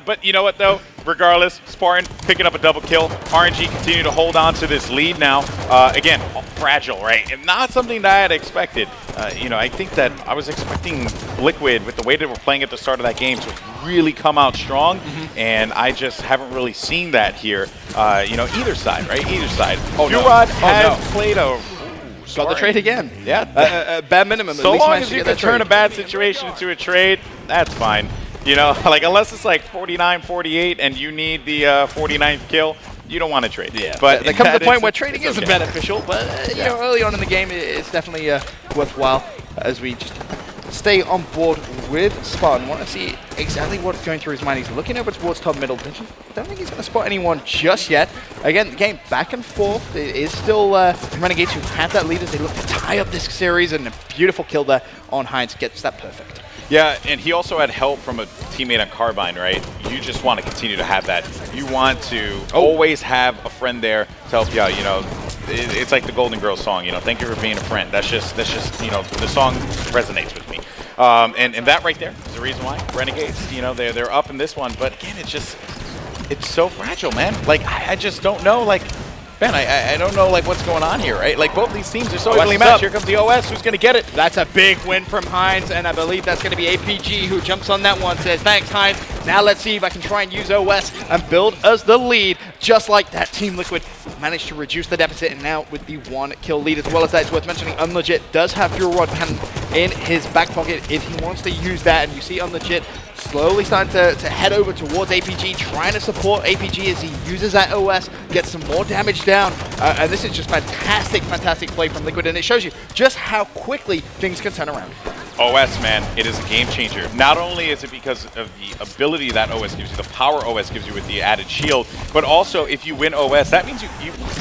But you know what, though? Regardless, Spartan picking up a double kill. RNG continue to hold on to this lead now. Again, fragile, right? And not something that I had expected. You know, I think that I was expecting Liquid, with the way they were playing at the start of that game, to really come out strong. And I just haven't really seen that here. You know, either side, right? Either side. Fuelrod has played a... Got the trade again. Yeah. Bad minimum. So long as you can turn a bad situation into a trade, that's fine. You know, like, unless it's like 49-48 and you need the 49th kill, you don't want to trade. Yeah. But there comes a point where trading isn't beneficial, but you know, early on in the game, it's definitely worthwhile as we just stay on board with Spartan. Want to see exactly what's going through his mind. He's looking over towards top middle. Don't think he's going to spot anyone just yet. Again, the game back and forth. It is still Renegades who have that lead as they look to tie up this series, and a beautiful kill there on Heinz gets that perfect. Yeah, and he also had help from a teammate on Carbine, right? You just want to continue to have that. You want to always have a friend there to help you out, you know. It's like the Golden Girls song, you know, thank you for being a friend. That's just, you know, the song resonates with me. And that right there is the reason why Renegades, you know, they're up in this one. But again, it's so fragile, man. Like, I just don't know, like, Ben, I don't know, like, what's going on here, right? Like, both these teams are so evenly matched. Here comes the OS. Who's going to get it? That's a big win from Heinz, and I believe that's going to be APG who jumps on that one, says, thanks, Heinz. Now let's see if I can try and use OS and build us the lead. Just like that, Team Liquid managed to reduce the deficit, and now with the 1-kill lead. As well as that, it's worth mentioning, Unlegit does have Fuel Rod Cannon in his back pocket if he wants to use that. And you see Unlegit slowly starting to head over towards APG, trying to support APG as he uses that OS, gets some more damage down. And this is just fantastic play from Liquid, and it shows you just how quickly things can turn around. OS, man, it is a game changer. Not only is it because of the ability that OS gives you, the power OS gives you with the added shield, but also if you win OS, that means you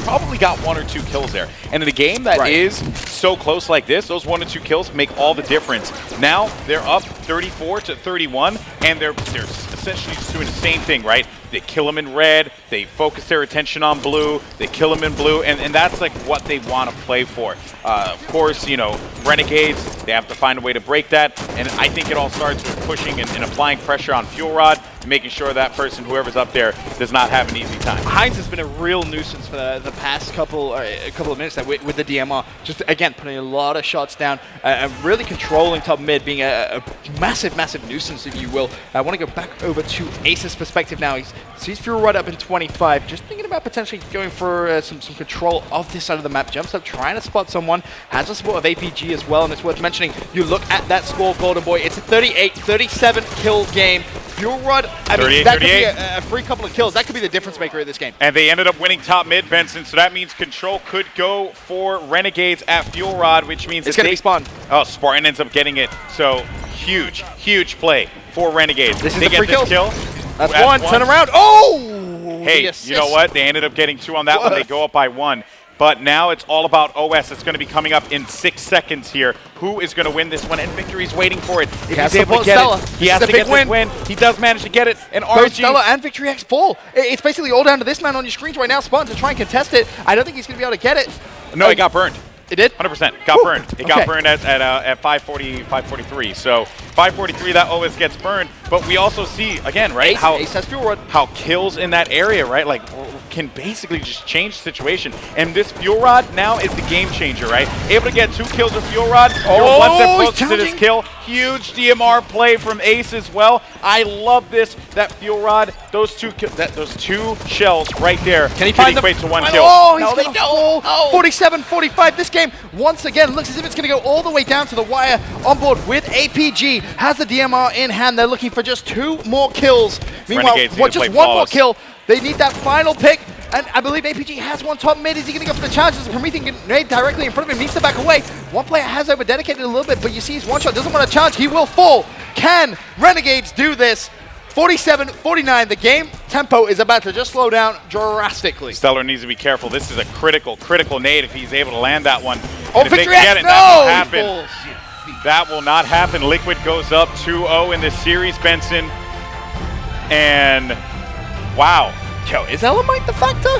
probably probably got 1 or 2 kills there. And in a game that is so close like this, those 1 or 2 kills make all the difference. Now they're up 34-31, and they're essentially just doing the same thing, right? They kill them in red, they focus their attention on blue, they kill them in blue, and that's like what they want to play for. Of course, you know, Renegades, they have to find a way to break that, and I think it all starts with pushing and applying pressure on Fuel Rod, and making sure that person, whoever's up there, does not have an easy time. Heinz has been a real nuisance for the past couple of minutes with the DMR. Just, again, putting a lot of shots down and really controlling top mid, being a massive, massive nuisance, if you will. I want to go back over to Ace's perspective now. He's Fuel Rod up in 25, just thinking about potentially going for some control of this side of the map. Jumps up, trying to spot someone, has the support of APG as well, and it's worth mentioning, you look at that score, Golden Boy, it's a 38-37 kill game. Fuel Rod, I mean, that could be a free couple of kills. That could be the difference maker in this game. And they ended up winning top mid, Benson, so that means control could go for Renegades at Fuel Rod, which means it's going to be spawned. Oh, Spartan ends up getting it. So huge, huge play for Renegades. This is they the free kill. That's one. Turn around. Oh! Hey, you know what? They ended up getting 2 on that one. They go up by 1. But now it's all about OS. It's going to be coming up in 6 seconds here. Who is going to win this one? And Victory's waiting for it. If he's able to get it, he has to get this win. He does manage to get it. And both Stella and Victory X fall. It's basically all down to this man on your screens right now, Spartan, to try and contest it. I don't think he's going to be able to get it. No, he got burned. It did? 100%. Got burned. It got burned at 540, 543. So 543, that OS gets burned. But we also see, again, right, Ace has Fuel Rod. How kills in that area, right, like, can basically just change the situation. And this Fuel Rod now is the game changer, right? Able to get 2 kills with Fuel Rod. You're one step closer to this kill. Huge DMR play from Ace as well. I love this. That Fuel Rod, those 2 shells right there can he find equate to 1 kill. Oh, he's going to fall. 47-45. This game, once again, looks as if it's going to go all the way down to the wire. On board with APG, has the DMR in hand. They're looking for just 2 more kills. Meanwhile, just 1 more kill. They need that final pick, and I believe APG has one top mid. Is he going to go for the challenge? There's a Promethean grenade directly in front of him. Needs to back away. One player has over-dedicated a little bit, but you see his one shot. Doesn't want to challenge. He will fall. Can Renegades do this? 47-49. The game tempo is about to just slow down drastically. Stellar needs to be careful. This is a critical nade if he's able to land that one. Oh, Victory X, no! That will happen. That will not happen. Liquid goes up 2-0 in this series, Benson. And wow. Yo, is Elamite the factor?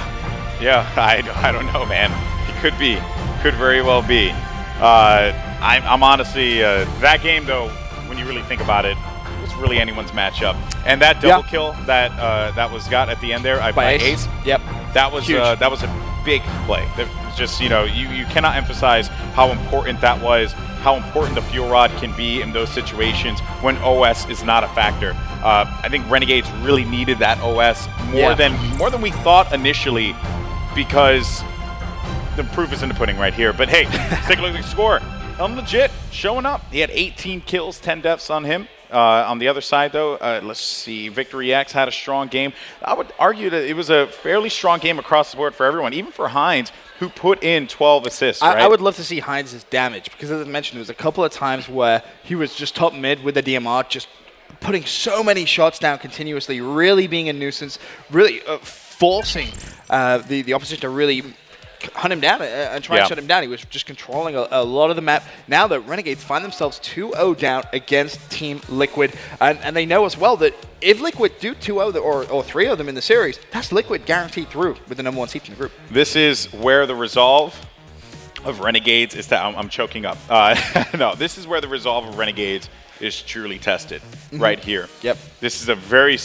Yeah, I don't know, man. He could be. Could very well be. I'm honestly, that game, though, when you really think about it, was really anyone's matchup. And that double kill that was got at the end there by Ace. Yep. That was a big play. That was just, you know, you cannot emphasize how important that was, how important the Fuel Rod can be in those situations when OS is not a factor. I think Renegades really needed that OS more than we thought initially, because the proof is in the pudding right here. But hey, let's take a look at the score. Legit showing up. He had 18 kills, 10 deaths on him. On the other side, though, let's see. Victory X had a strong game. I would argue that it was a fairly strong game across the board for everyone, even for Heinz, who put in 12 assists. I would love to see Heinz's damage, because as I mentioned, there was a couple of times where he was just top mid with the DMR, just putting so many shots down continuously, really being a nuisance, really forcing the opposition to really hunt him down and try and shut him down. He was just controlling a lot of the map. Now the Renegades find themselves 2-0 down against Team Liquid, and they know as well that if Liquid do 2-0 or 3-0 them in the series, that's Liquid guaranteed through with the #1 seed in the group. This is where the resolve of Renegades is that I'm choking up. No, this is where the resolve of Renegades is truly tested, right here. Yep. This is a very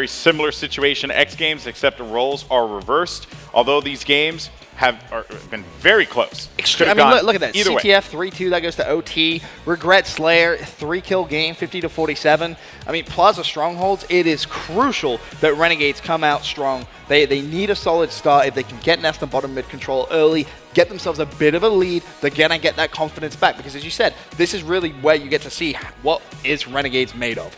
similar situation to X Games, except the roles are reversed. Although these games have been very close. I mean, look at that. CTF 3-2, that goes to OT. Regret Slayer, 3-kill game, 50-47. I mean, Plaza Strongholds, it is crucial that Renegades come out strong. They need a solid start. If they can get Nest and bottom mid control early, get themselves a bit of a lead, they're going to get that confidence back. Because as you said, this is really where you get to see what is Renegades made of.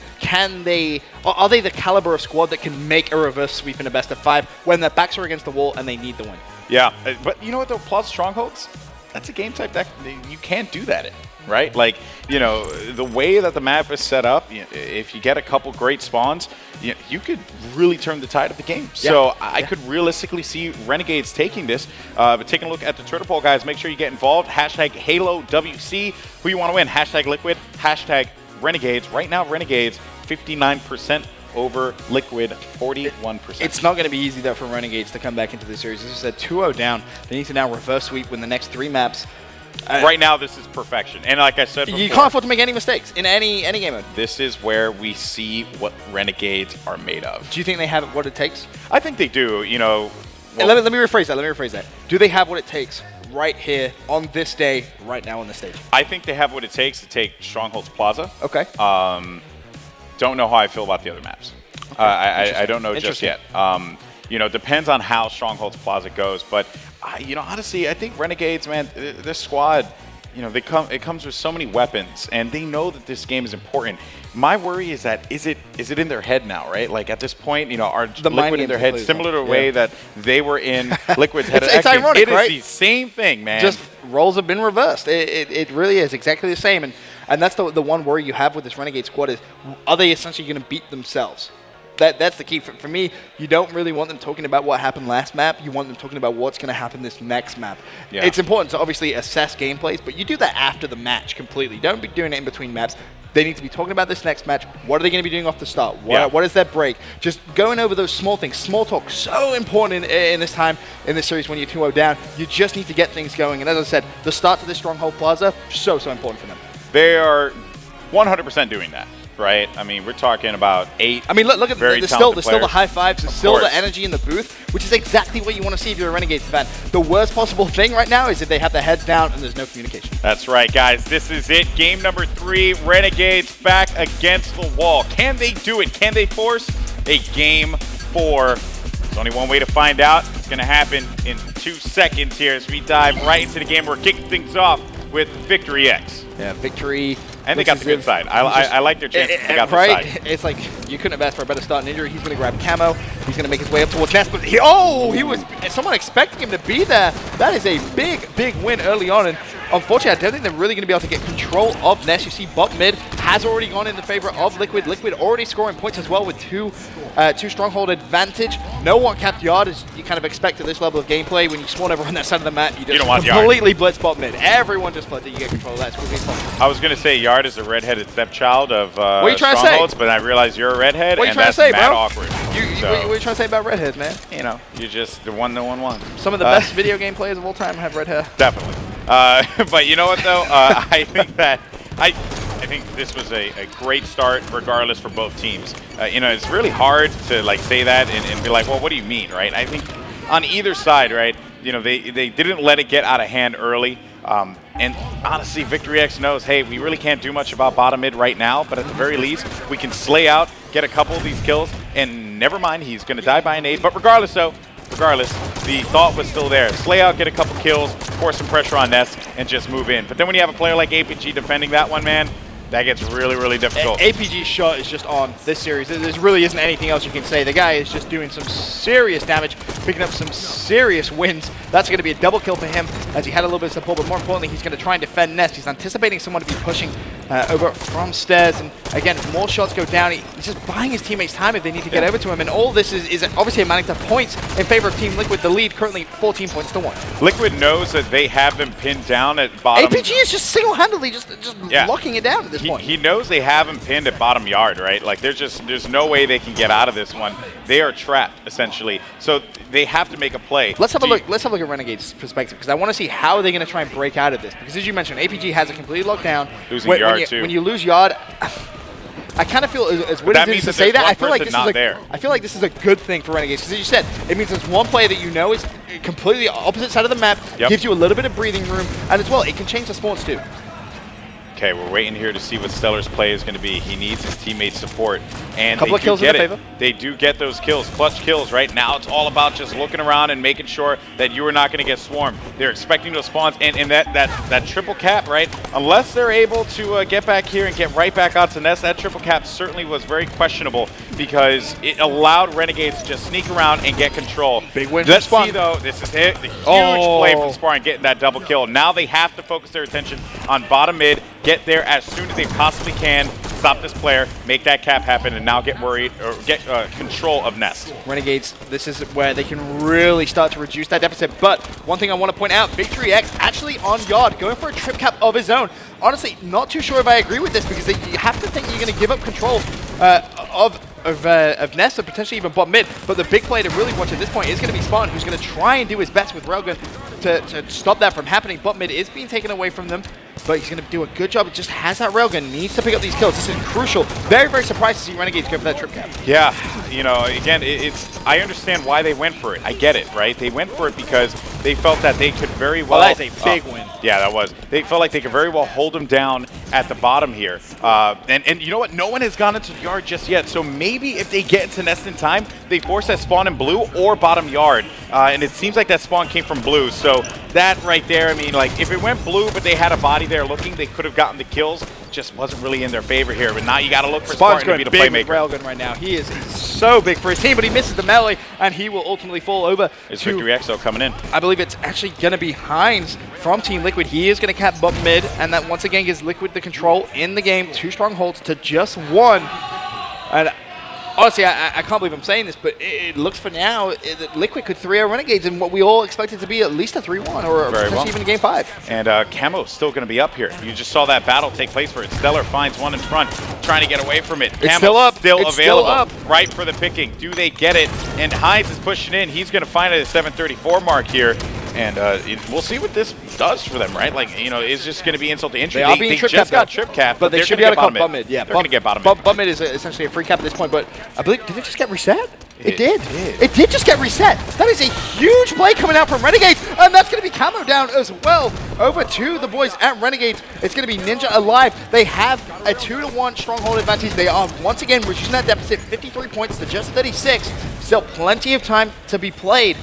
Are they the caliber of squad that can make a reverse sweep in a best of 5 when their backs are against the wall and they need the win? Yeah, but you know what though, Plaza Strongholds, that's a game type that you can't do that in, right? Like, you know, the way that the map is set up, if you get a couple great spawns, you could really turn the tide of the game. So I could realistically see Renegades taking this. But taking a look at the Twitter poll, guys, make sure you get involved. Hashtag HaloWC. Who you want to win? Hashtag Liquid. Hashtag Renegades. Right now, Renegades 59% over Liquid, 41%. It's not going to be easy, though, for Renegades to come back into the series. This is a 2-0 down. They need to now reverse sweep win the next 3 maps. Right now, this is perfection. And like I said before, you can't afford to make any mistakes in any game mode. This is where we see what Renegades are made of. Do you think they have what it takes? I think they do. You know, well, let me rephrase that. Do they have what it takes right here on this day, right now on the stage? I think they have what it takes to take Strongholds Plaza. Okay. Don't know how I feel about the other maps. Okay. I don't know just yet. You know, depends on how Strongholds Plaza goes. But, you know, honestly, I think Renegades, man, this squad, you know, it comes with so many weapons, and they know that this game is important. My worry is that is it in their head now, right? Like at this point, you know, are Liquid in their head similar to the way that they were in Liquid's head? It's ironic, right? It is the same thing, man. Just roles have been reversed. It really is exactly the same. And that's the one worry you have with this Renegade squad is, are they essentially going to beat themselves? That's the key. For me, you don't really want them talking about what happened last map. You want them talking about what's going to happen this next map. Yeah. It's important to obviously assess gameplays, but you do that after the match completely. Don't be doing it in between maps. They need to be talking about this next match. What are they going to be doing off the start? What is that break? Just going over those small things. Small talk, so important in this time, in this series when you're 2-0 down. You just need to get things going. And as I said, the start to this Stronghold Plaza, so important for them. They are 100% doing that. Right? I mean, we're talking about 8. I mean, look at there's still the high fives, there's still the energy in the booth, which is exactly what you want to see if you're a Renegades fan. The worst possible thing right now is that they have their heads down and there's no communication. That's right, guys. This is it. Game number 3, Renegades back against the wall. Can they do it? Can they force a game 4? There's only one way to find out. It's going to happen in 2 seconds here as we dive right into the game. We're kicking things off with Victory X. Yeah, Victory. And they got the good side. I like their chances. They got the side. It's like you couldn't have asked for a better start in injury. He's going to grab camo. He's going to make his way up towards Ness. But he was someone expecting him to be there. That is a big win early on. And unfortunately, I don't think they're really going to be able to get control of Ness. You see, bot mid has already gone in the favor of Liquid. Liquid already scoring points as well with two stronghold advantage. No one capped yard as you kind of expect at this level of gameplay. When you spawn over on that side of the map, you just completely blitz bot mid. Everyone just floods it. You get control of that as quickly as possible. I was going to say Yard is a redheaded stepchild of Strongholds, but I realize you're a redhead, and that's mad awkward. What are you trying to say about redheads, man? You know, you're just the one no one wants. Some of the best video game players of all time have red hair. Definitely. But you know what, though? I think that I think this was a great start, regardless, for both teams. You know, it's really hard to like say that and be like, well, what do you mean, right? I think on either side, right? You know, they didn't let it get out of hand early. And honestly, Victory X knows, hey, we really can't do much about bottom mid right now, but at the very least, we can slay out, get a couple of these kills, and never mind, he's going to die by an 8. But regardless, the thought was still there. Slay out, get a couple kills, force some pressure on Ness, and just move in. But then when you have a player like APG defending that one, man, that gets really, really difficult. APG's shot is just on this series. There really isn't anything else you can say. The guy is just doing some serious damage, picking up some serious wins. That's going to be a double kill for him as he had a little bit of support, but more importantly, he's going to try and defend Nest. He's anticipating someone to be pushing over from stairs, and again, more shots go down. He's just buying his teammates time if they need to get over to him, and all this is obviously amounting to points in favor of Team Liquid. The lead currently 14 points to 1. Liquid knows that they have them pinned down at bottom. APG is just single-handedly just locking it down at this point. He knows they have him pinned at bottom yard, right? Like there's no way they can get out of this one. They are trapped essentially. So they have to make a play. Let's have a look. Let's have a look at Renegade's perspective, because I want to see how they're going to try and break out of this. Because as you mentioned, APG has it completely locked down. Losing yard too. When you lose yard, I kind of feel as weird as it is to say that. I feel like this is a good thing for Renegades, because as you said, it means there's one player that you know is completely opposite side of the map, gives you a little bit of breathing room, and as well, it can change the spawns too. Okay, we're waiting here to see what Stellar's play is going to be. He needs his teammates' support, and Couple of kills in their favor. They do get those kills, clutch kills. Right now, it's all about just looking around and making sure that you are not going to get swarmed. They're expecting those spawns, and that triple cap, right? Unless they're able to get back here and get right back onto Nest, that triple cap certainly was very questionable because it allowed Renegades to just sneak around and get control. Big win. Let's see though. This is it. The huge play from Spartan getting that double kill. Now they have to focus their attention on bottom mid, get there as soon as they possibly can, stop this player, make that cap happen, and now get worried or get control of Nest. Renegades, this is where they can really start to reduce that deficit. But one thing I want to point out, Victory X actually on yard, going for a trip cap of his own. Honestly, not too sure if I agree with this because you have to think you're going to give up control of Nest and potentially even bot mid. But the big play to really watch at this point is going to be Spartan, who's going to try and do his best with Railgun to stop that from happening. Bot mid is being taken away from them, but he's going to do a good job. It just has that Railgun, needs to pick up these kills. This is crucial. Very, very surprised to see Renegades go for that trip cap. Yeah, you know, again, I understand why they went for it. I get it, right? They went for it because they felt that they could very well... Well, that's a big win. Yeah, that was. They felt like they could very well hold them down at the bottom here. And you know what? No one has gone into the yard just yet. So maybe if they get into Nest in time, they force that spawn in blue or bottom yard. And it seems like that spawn came from blue. So that right there, I mean, like, if it went blue but they had a body there looking, they could have gotten the kills. Just wasn't really in their favor here. But now you got to look for Spartan to be the playmaker. Railgun right now. He is so big for his team, but he misses the melee, and he will ultimately fall over. It's Victory X coming in. I believe it's actually going to be Hines from Team Liquid. He is going to cap bot mid, and that once again gives Liquid the control in the game. 2 strongholds to just 1. And honestly, I can't believe I'm saying this, but it looks for now that Liquid could 3-0 Renegades in what we all expected to be at least a 3-1 or potentially even a game 5. And Camo's still going to be up here. You just saw that battle take place for it. Stellar finds one in front, trying to get away from it. It's still up. Still it's available. Still up. Right for the picking. Do they get it? And Hines is pushing in. He's going to find it at 7:34 mark here. And we'll see what this does for them, right? Like, you know, it's just going to be insult to injury. They just got trip cap, but they should be able to bottom mid. Yeah, they're going to get bottom mid. Bottom mid is essentially a free cap at this point, but I believe, did it just get reset? It did. did. It did just get reset. That is a huge play coming out from Renegades, and that's going to be Camo down as well. Over to the boys at Renegades. It's going to be Ninja alive. They have a 2-1 stronghold advantage. They are once again reducing that deficit 53 points to just 36. Still plenty of time to be played.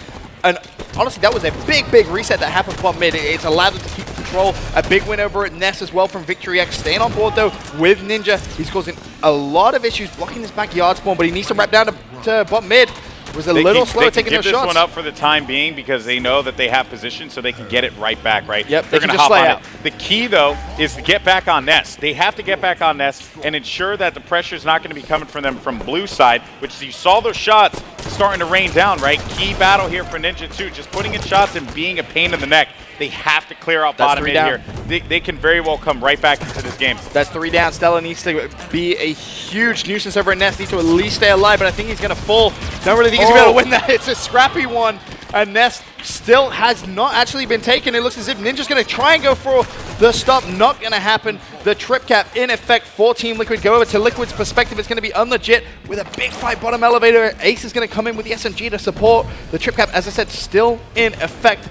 And honestly, that was a big, big reset that happened bottom mid. It's allowed them to keep control. A big win over at Ness as well from Victory X. Staying on board, though, with Ninja. He's causing a lot of issues blocking this backyard spawn, but he needs to wrap down to bottom mid. Was a little slow taking those shots. They give this one up for the time being because they know that they have position, so they can get it right back, right? Yep, they're going to hop on it. The key, though, is to get back on Nest. They have to get back on Nest and ensure that the pressure is not going to be coming from them from blue side, which you saw those shots starting to rain down, right? Key battle here for Ninja, too. Just putting in shots and being a pain in the neck. They have to clear out bottom mid here. They can very well come right back into this game. That's 3 down. Stella needs to be a huge nuisance over at Nest. Needs to at least stay alive, but I think he's going to fall. Don't really think he's going to be able to win that. It's a scrappy one. And Nest still has not actually been taken. It looks as if Ninja's going to try and go for the stop. Not going to happen. The trip cap in effect for Team Liquid. Go over to Liquid's perspective. It's going to be unlegit with a big fight bottom elevator. Ace is going to come in with the SMG to support. The trip cap, as I said, still in effect.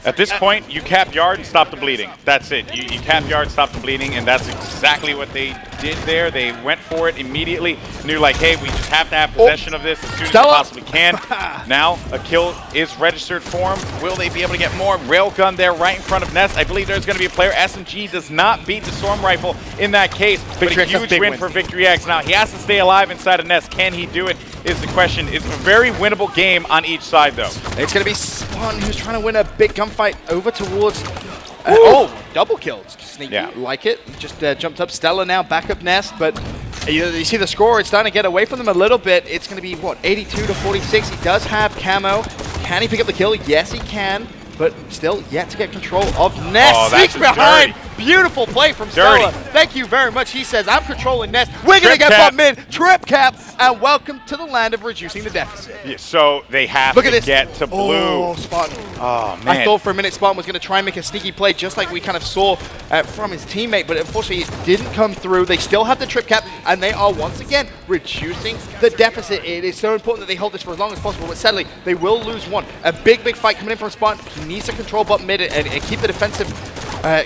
At this point, you cap yard and stop the bleeding. That's it. You cap yard, stop the bleeding, and that's exactly what they did there. They went for it immediately. Knew like, hey, we just have to have possession of this as soon as we possibly can. Now, a kill is registered for him. Will they be able to get more? Railgun there right in front of Nest. I believe there's going to be a player. SMG does not beat the Storm Rifle in that case. But a huge win for Victory X. Now, he has to stay alive inside of Nest. Can he do it is the question. It's a very winnable game on each side, though. It's going to be Spawn who's trying to win a big gunfight over towards... double kills. Sneaky, like it. Just jumped up. Stella now back up Nest, but you see the score. It's starting to get away from them a little bit. It's going to be, what, 82 to 46. He does have camo. Can he pick up the kill? Yes, he can, but still yet to get control of Nest. Oh, sneaks behind. Beautiful play from Stella. Thank you very much. He says, I'm controlling Nest. We're going to get bottom mid. Trip cap. And welcome to the land of reducing the deficit. Yeah, so they have to get to blue. Oh, Spartan. Oh, man. I thought for a minute Spartan was going to try and make a sneaky play just like we kind of saw from his teammate, but unfortunately it didn't come through. They still have the trip cap, and they are once again reducing the deficit. It is so important that they hold this for as long as possible, but sadly, they will lose one. A big, big fight coming in from Spartan. He needs to control bottom mid and keep the defensive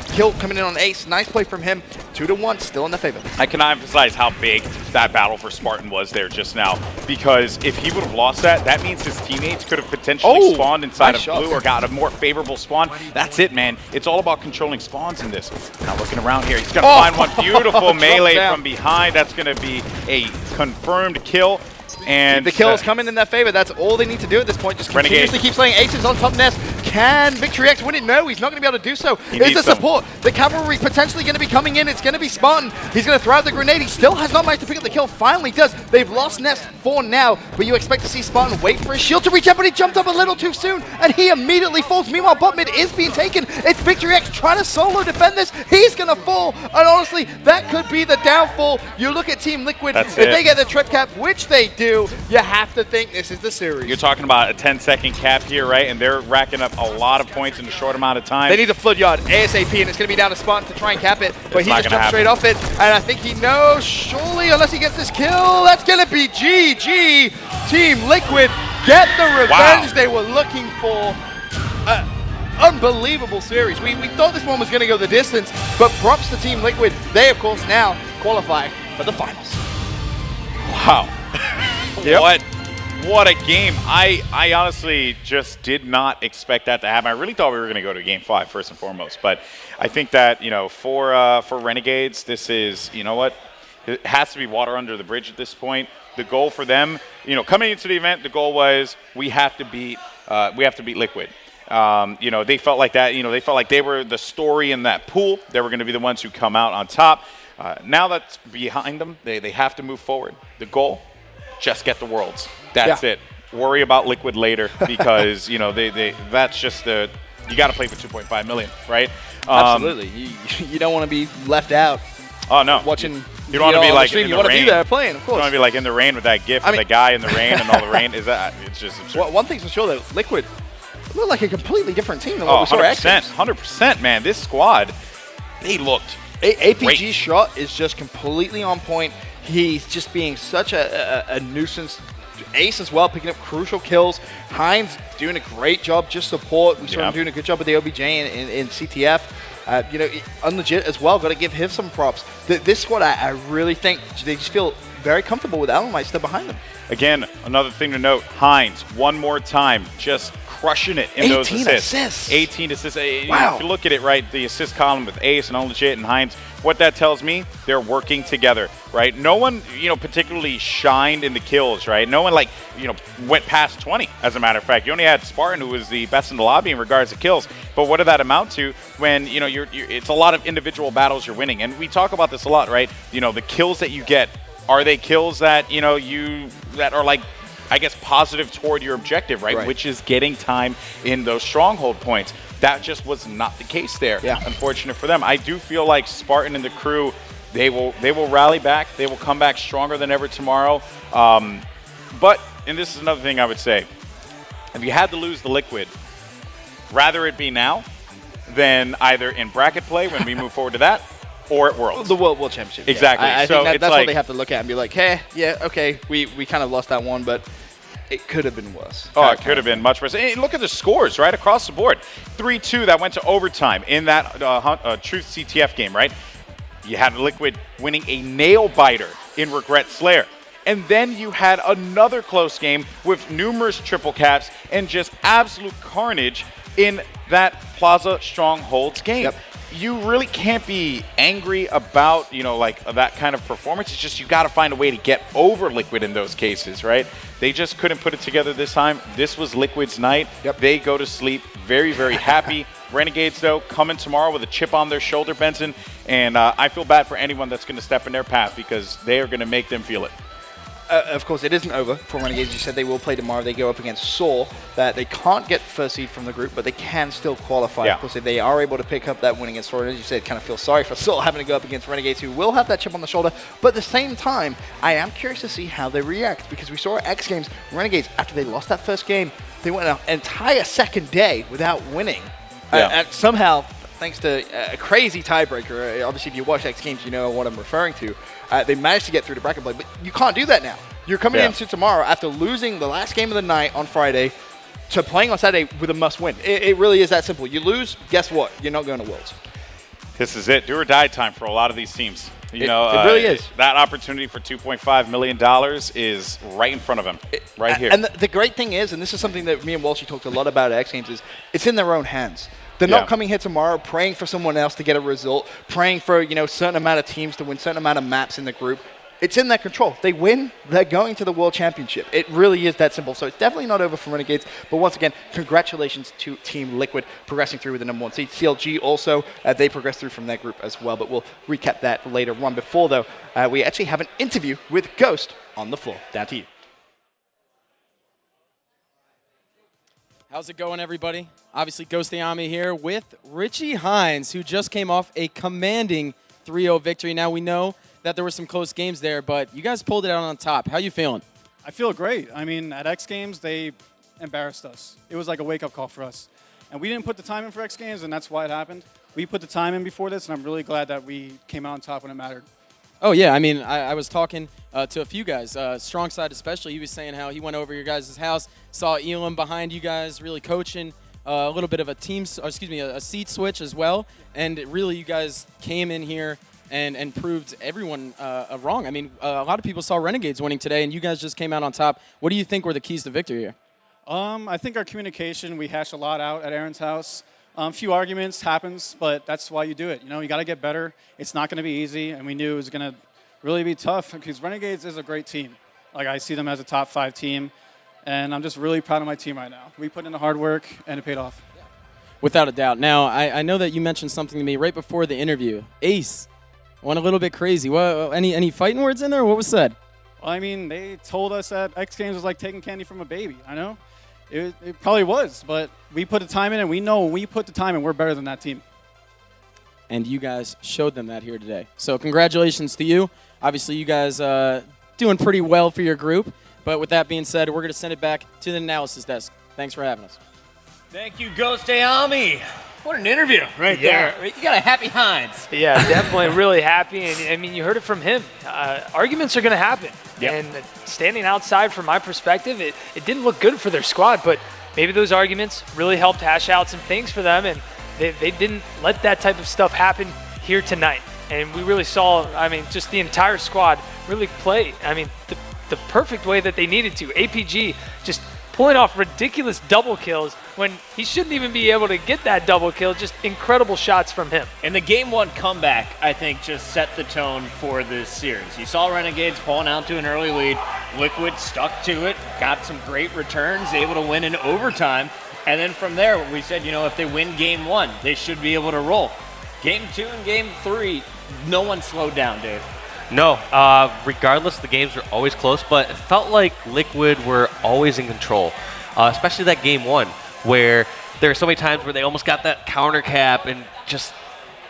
kill coming in on Ace. Nice play from him. 2-1, still in the favor. I cannot emphasize how big that battle for Spartan was there just now, because if he would have lost that, that means his teammates could have potentially spawned inside nice of blue or got a more favorable spawn. That's it, man. It's all about controlling spawns in this. Now looking around here, he's going to find one beautiful melee from behind. That's going to be a confirmed kill. And the kills coming in their favor. That's all they need to do at this point. Just continuously keep slaying aces on top nest. Can Victory X win it? No, he's not going to be able to do so. Is the support? The cavalry potentially going to be coming in. It's going to be Spartan. He's going to throw out the grenade. He still has not managed to pick up the kill. Finally does. They've lost nest for now, but you expect to see Spartan wait for his shield to reach up, but he jumped up a little too soon, and he immediately falls. Meanwhile, bot mid is being taken. It's Victory X trying to solo defend this. He's going to fall, and honestly, that could be the downfall. You look at Team Liquid. If they get the trip cap, which they do, you have to think this is the series. You're talking about a 10-second cap here, right? And they're racking up a lot of points in a short amount of time. They need a flood yard ASAP, and it's going to be down to Spartan to try and cap it, but he just jumped straight off it, and I think he knows, surely, unless he gets this kill, that's going to be GG. Team Liquid get the revenge they were looking for. Unbelievable series. We thought this one was going to go the distance, but props to Team Liquid. They, of course, now qualify for the finals. Wow. What a game. I honestly just did not expect that to happen. I really thought we were going to go to Game 5 first and foremost, but I think that, you know, for Renegades, this is, you know what, it has to be water under the bridge at this point. The goal for them, you know, coming into the event, the goal was we have to beat Liquid. You know, they felt like that. You know, they felt like they were the story in that pool. They were going to be the ones who come out on top. Now that's behind them. They have to move forward. The goal, just get the Worlds. That's it. Worry about Liquid later, because you know that's just the, you got to play for 2.5 million, right? Absolutely. You don't want to be left out. Oh no. Watching. You don't want to be like in the you want to be there playing, of course. You don't want to be like in the rain with that gif of the guy in the rain and all the rain. Is that? It's just absurd. One thing's for sure, though, Liquid looked like a completely different team than what we saw at 100%, man. This squad, they looked APG's great. shot is just completely on point. He's just being such a nuisance. Ace as well, picking up crucial kills. Hines doing a great job, just support. We saw him doing a good job with the OBJ in CTF. You know, unlegit as well. Got to give him some props. This squad, I really think they just feel very comfortable with Alamites still behind them. Again, another thing to note, Hines, one more time, just crushing it in those assists. 18 assists. Wow. If you look at it, right, the assist column with Ace and Unlegit and Hines, what that tells me, they're working together, right? No one, you know, particularly shined in the kills, right? No one, like, you know, went past 20, as a matter of fact. You only had Spartan, who was the best in the lobby in regards to kills. But what did that amount to when, you know, it's a lot of individual battles you're winning? And we talk about this a lot, right? You know, the kills that you get, are they kills that, you know, that are like, I guess, positive toward your objective, right? Which is getting time in those stronghold points. That just was not the case there. Unfortunate for them. I do feel like Spartan and the crew, they will rally back. They will come back stronger than ever tomorrow. But, and this is another thing I would say, if you had to lose the Liquid, rather it be now than either in bracket play when we move forward to that, or at Worlds. The World Championship. Exactly. I so think that's like, what they have to look at and be like, hey, yeah, okay, we kind of lost that one, but it could have been worse. Oh, it could have been much worse. And look at the scores, right, across the board. 3-2 that went to overtime in that Truth CTF game, right? You had Liquid winning a nail-biter in Regret Slayer. And then you had another close game with numerous triple caps and just absolute carnage in that Plaza Strongholds game. You really can't be angry about, you know, like that kind of performance. It's just you got to find a way to get over Liquid in those cases, right? They just couldn't put it together this time. This was Liquid's night. They go to sleep very, very happy. Renegades, though, coming tomorrow with a chip on their shoulder, Benson. And I feel bad for anyone that's going to step in their path, because they are going to make them feel it. Of course, it isn't over for Renegades. You said they will play tomorrow. They go up against Saw. That they can't get first seed from the group, but they can still qualify. Of course, if they are able to pick up that win against Saw, as you said, kind of feel sorry for Saw having to go up against Renegades, who will have that chip on the shoulder. But at the same time, I am curious to see how they react, because we saw at X Games, Renegades, after they lost that first game, they went an entire second day without winning. And somehow, thanks to a crazy tiebreaker, obviously if you watch X Games, you know what I'm referring to, they managed to get through the bracket play, but you can't do that now. You're coming into tomorrow after losing the last game of the night on Friday to playing on Saturday with a must-win. It really is that simple. You lose, guess what? You're not going to Worlds. This is it. Do or die time for a lot of these teams. You know, it really is. That opportunity for $2.5 million is right in front of him, right here. And the great thing is, and this is something that me and Walshy talked a lot about at X Games, is it's in their own hands. They're not coming here tomorrow praying for someone else to get a result, praying for, you know, certain amount of teams to win, certain amount of maps in the group. It's in their control. If they win, they're going to the World Championship. It really is that simple. So it's definitely not over for Renegades. But once again, congratulations to Team Liquid progressing through with the #1 seed. CLG also, they progressed through from their group as well. But we'll recap that later on. Before, though, we actually have an interview with Ghost on the floor. Down to you. How's it going, everybody? Obviously, Ghost Ayami here with Richie Hines, who just came off a commanding 3-0 victory. Now, we know that there were some close games there, but you guys pulled it out on top. How you feeling? I feel great. I mean, at X Games, they embarrassed us. It was like a wake-up call for us. And we didn't put the time in for X Games, and that's why it happened. We put the time in before this, and I'm really glad that we came out on top when it mattered. Oh, yeah. I mean, I was talking to a few guys, Strong Side especially. He was saying how he went over your guys' house, saw Elam behind you guys really coaching, a little bit of a a seat switch as well. And really, you guys came in here and proved everyone wrong. I mean, a lot of people saw Renegades winning today, and you guys just came out on top. What do you think were the keys to victory here? I think our communication, we hashed a lot out at Aaron's house. A few arguments happens, but that's why you do it. You know, you got to get better. It's not going to be easy, and we knew it was going to really be tough because Renegades is a great team. Like, I see them as a top 5 team, and I'm just really proud of my team right now. We put in the hard work, and it paid off. Without a doubt. Now, I know that you mentioned something to me right before the interview. Ace went a little bit crazy. What, any fighting words in there? What was said? Well, I mean, they told us that X Games was like taking candy from a baby. I know. It probably was, but we put the time in, and we know when we put the time in, we're better than that team. And you guys showed them that here today. So congratulations to you. Obviously, you guys doing pretty well for your group. But with that being said, we're going to send it back to the analysis desk. Thanks for having us. Thank you, Ghost Ayami. What an interview right there. You got a happy Hines. Yeah, definitely really happy. And I mean, you heard it from him. Arguments are going to happen. Yep. And standing outside, from my perspective, it didn't look good for their squad, but maybe those arguments really helped hash out some things for them, and they didn't let that type of stuff happen here tonight. And we really saw, I mean, just the entire squad really play, I mean, the perfect way that they needed to. APG just pulling off ridiculous double kills when he shouldn't even be able to get that double kill. Just incredible shots from him. And the Game 1 comeback, I think, just set the tone for this series. You saw Renegades pulling out to an early lead. Liquid stuck to it, got some great returns, able to win in overtime. And then from there, we said, you know, if they win Game 1, they should be able to roll. Game 2 and Game 3, no one slowed down, Dave. No, regardless, the games were always close, but it felt like Liquid were always in control, especially that Game 1, where there were so many times where they almost got that counter cap, and just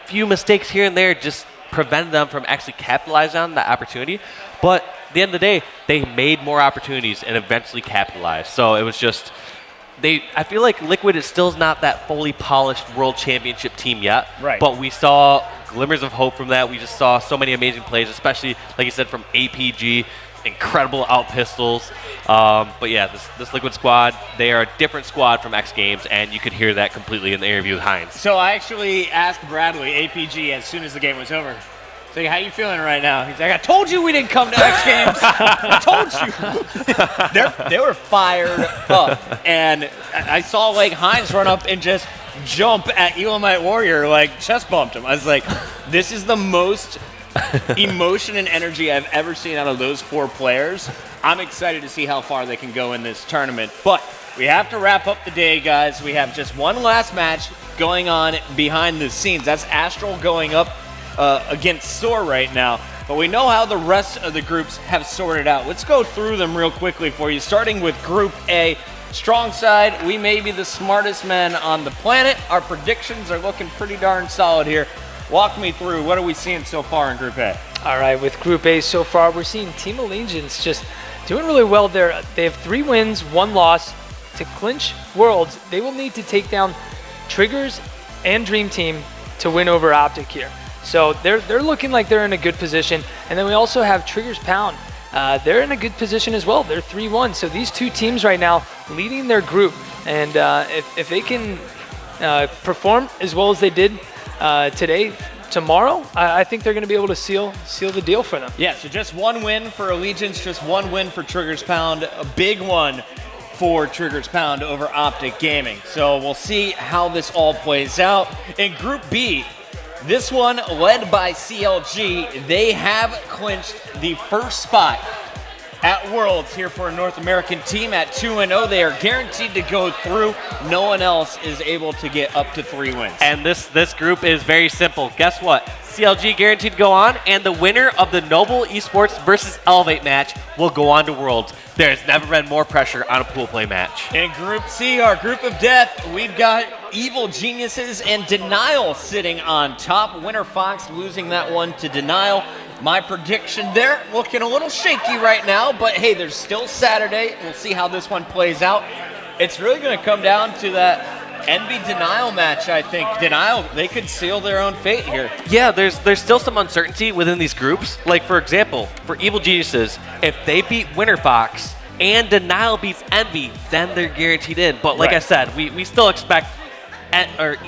a few mistakes here and there just prevented them from actually capitalizing on that opportunity. But at the end of the day, they made more opportunities and eventually capitalized. So it was just, I feel like Liquid is still not that fully polished World Championship team yet. Right. But we saw glimmers of hope from that. We just saw so many amazing plays, especially, like you said, from APG. Incredible out pistols. But yeah, this Liquid squad, they are a different squad from X Games, and you could hear that completely in the interview with Hines. So I actually asked Bradley, APG, as soon as the game was over, so how you feeling right now? He's like, I told you we didn't come to X Games. I told you. They were fired up. And I saw like Hines run up and just jump at Elamite Warrior, like chest bumped him. I was like, this is the most emotion and energy I've ever seen out of those 4 players. I'm excited to see how far they can go in this tournament. But we have to wrap up the day, guys. We have just one last match going on behind the scenes. That's Astral going up against Soar right now. But we know how the rest of the groups have sorted out. Let's go through them real quickly for you, starting with Group A. Strong side, we may be the smartest men on the planet. Our predictions are looking pretty darn solid here. Walk me through. What are we seeing so far in Group A? All right, with Group A so far, we're seeing Team Allegiance just doing really well there. They have 3 wins, 1 loss. To clinch Worlds, they will need to take down Triggers and Dream Team to win over Optic here. So they're looking like they're in a good position. And then we also have Triggers Pound. They're in a good position as well. They're 3-1. So these 2 teams right now leading their group. And if they can perform as well as they did today, tomorrow, I think they're going to be able to seal the deal for them. Yeah, so just one win for Allegiance, just one win for Triggers Pound, a big one for Triggers Pound over Optic Gaming. So we'll see how this all plays out. In Group B, this one led by CLG, they have clinched the first spot at Worlds here for a North American team at 2-0. They are guaranteed to go through. No one else is able to get up to 3 wins. And this group is very simple. Guess what? CLG guaranteed to go on, and the winner of the Noble Esports versus Elevate match will go on to Worlds. There's never been more pressure on a pool play match. In Group C, our group of death, we've got Evil Geniuses and Denial sitting on top. Winner Fox losing that one to Denial. My prediction there, looking a little shaky right now, but hey, there's still Saturday. We'll see how this one plays out. It's really going to come down to that Envy Denial match, I think. Denial, they could seal their own fate here. Yeah, there's still some uncertainty within these groups. Like, for example, for Evil Geniuses, if they beat Winter Fox and Denial beats Envy, then they're guaranteed in. But like I said, we still expect,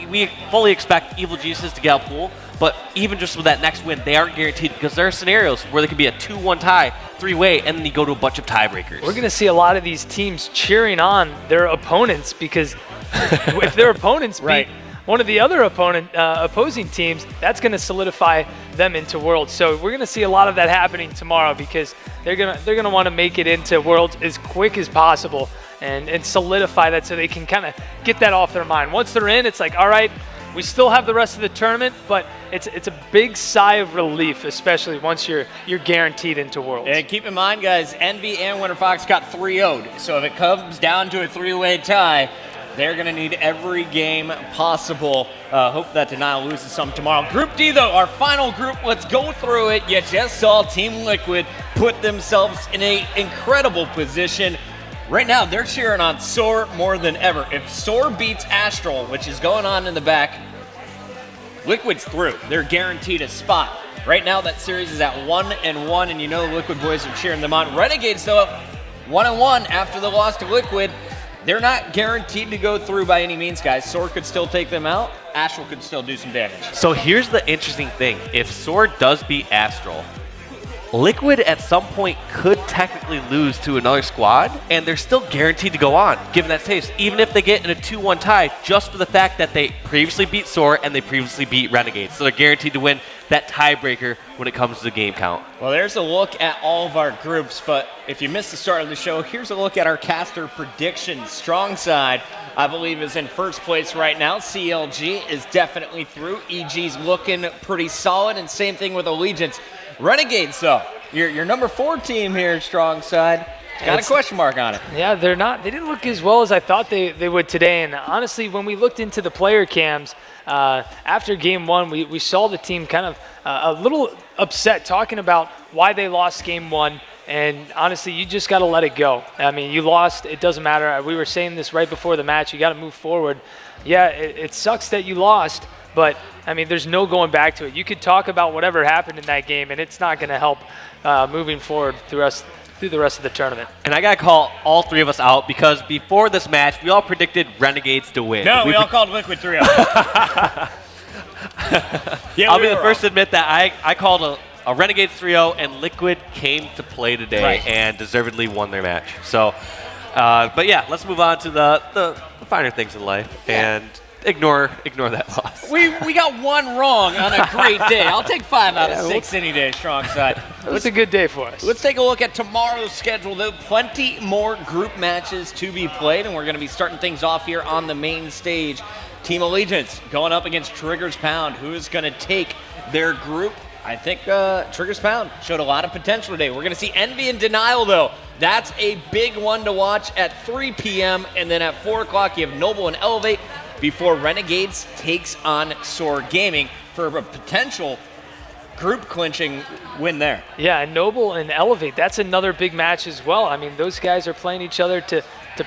we fully expect Evil Geniuses to get out pool. But even just with that next win, they aren't guaranteed because there are scenarios where there could be a 2-1 tie, 3-way, and then you go to a bunch of tiebreakers. We're going to see a lot of these teams cheering on their opponents because if their opponents beat one of the other opposing teams, that's going to solidify them into Worlds. So we're going to see a lot of that happening tomorrow because they're going to want to make it into Worlds as quick as possible and solidify that so they can kind of get that off their mind. Once they're in, it's like, all right, we still have the rest of the tournament, but it's a big sigh of relief, especially once you're guaranteed into Worlds. And keep in mind, guys, Envy and Winter Fox got 3-0'd. So if it comes down to a 3-way tie, they're going to need every game possible. Hope that Denial loses some tomorrow. Group D, though, our final group. Let's go through it. You just saw Team Liquid put themselves in an incredible position. Right now, they're cheering on Soar more than ever. If Soar beats Astral, which is going on in the back, Liquid's through. They're guaranteed a spot. Right now, that series is at 1-1, and you know the Liquid boys are cheering them on. Renegades, though, 1-1 after the loss to Liquid. They're not guaranteed to go through by any means, guys. Soar could still take them out. Astral could still do some damage. So here's the interesting thing. If Soar does beat Astral, Liquid at some point could technically lose to another squad, and they're still guaranteed to go on, given that taste, even if they get in a 2-1 tie, just for the fact that they previously beat Soar and they previously beat Renegades. So they're guaranteed to win that tiebreaker when it comes to the game count. Well, there's a look at all of our groups, but if you missed the start of the show, here's a look at our caster predictions. Strong side, I believe, is in first place right now. CLG is definitely through. EG's looking pretty solid, and same thing with Allegiance. Renegades, though, your number 4 team here, strong side, got a question mark on it. Yeah, they didn't look as well as I thought they would today. And honestly, when we looked into the player cams after game 1, we saw the team kind of a little upset, talking about why they lost game 1. And honestly, you just got to let it go. I mean, you lost. It doesn't matter. We were saying this right before the match. You got to move forward. Yeah, it sucks that you lost. But, I mean, there's no going back to it. You could talk about whatever happened in that game, and it's not going to help moving forward through the rest of the tournament. And I got to call all 3 of us out because before this match, we all predicted Renegades to win. No, we all called Liquid 3-0. Yeah, I'll be the first to admit that I called a Renegades 3-0, and Liquid came to play today and deservedly won their match. So, but yeah, let's move on to the finer things in life and ignore that loss. We got 1 wrong on a great day. I'll take 5 out of 6 any day, strong side. It was a good day for us. Let's take a look at tomorrow's schedule, though. Plenty more group matches to be played, and we're going to be starting things off here on the main stage. Team Allegiance going up against Triggers Pound. Who is going to take their group? I think Triggers Pound showed a lot of potential today. We're going to see Envy and Denial, though. That's a big one to watch at 3 p.m. And then at 4 o'clock, you have Noble and Elevate before Renegades takes on Soar Gaming for a potential group clinching win there. Yeah, and Noble and Elevate, that's another big match as well. I mean, those guys are playing each other to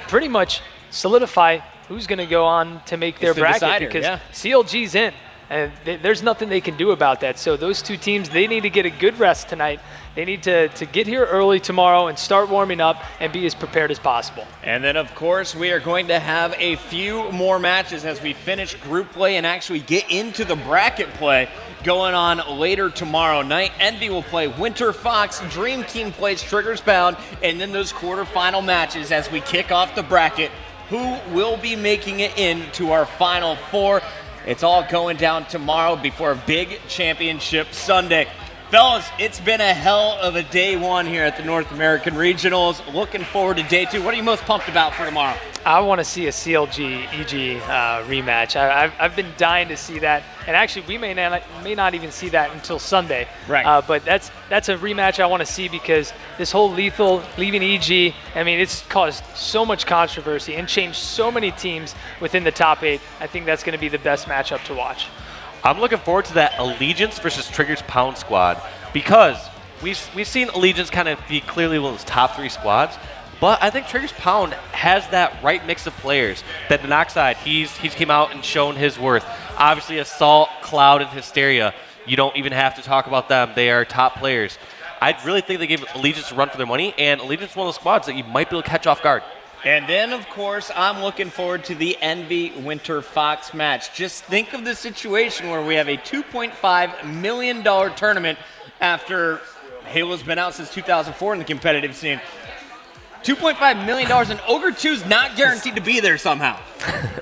pretty much solidify who's going to go on to make their bracket because CLG's in. And there's nothing they can do about that. So those two teams, they need to get a good rest tonight. They need to get here early tomorrow and start warming up and be as prepared as possible. And then, of course, we are going to have a few more matches as we finish group play and actually get into the bracket play going on later tomorrow night. Envy will play Winter Fox, Dream Team plays Triggers Bound, and then those quarterfinal matches as we kick off the bracket. Who will be making it into our Final Four? It's all going down tomorrow before a big championship Sunday. Fellas, it's been a hell of a day one here at the North American Regionals. Looking forward to day two. What are you most pumped about for tomorrow? I want to see a CLG EG rematch. I've been dying to see that, and actually we may not even see that until Sunday. Right. But that's a rematch I want to see because this whole Lethal leaving EG, I mean, it's caused so much controversy and changed so many teams within the top 8. I think that's going to be the best matchup to watch. I'm looking forward to that Allegiance versus Triggers Pound squad because we've seen Allegiance kind of be clearly one of those top 3 squads. But I think Triggers Pound has that right mix of players. That Monoxide, he's came out and shown his worth. Obviously, Assault, Cloud, and Hysteria, you don't even have to talk about them. They are top players. I really think they gave Allegiance a run for their money, and Allegiance is one of those squads that you might be able to catch off guard. And then, of course, I'm looking forward to the Envy Winter Fox match. Just think of the situation where we have a $2.5 million tournament after Halo's been out since 2004 in the competitive scene. $2.5 million, and Ogre 2's not guaranteed to be there somehow.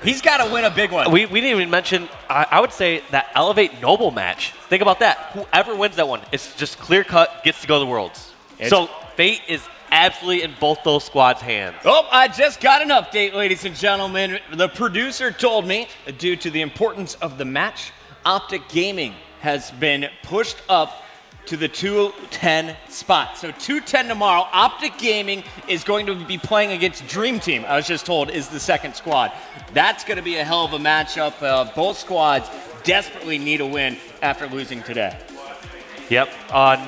He's got to win a big one. We didn't even mention, I would say, that Elevate Noble match. Think about that. Whoever wins that one, it's just clear cut, gets to go to the Worlds. So fate is absolutely in both those squads' hands. Oh, I just got an update, ladies and gentlemen. The producer told me, due to the importance of the match, Optic Gaming has been pushed up to the 210 spot. So 210 tomorrow. Optic Gaming is going to be playing against Dream Team, I was just told, is the second squad. That's going to be a hell of a matchup. Both squads desperately need a win after losing today. Yep.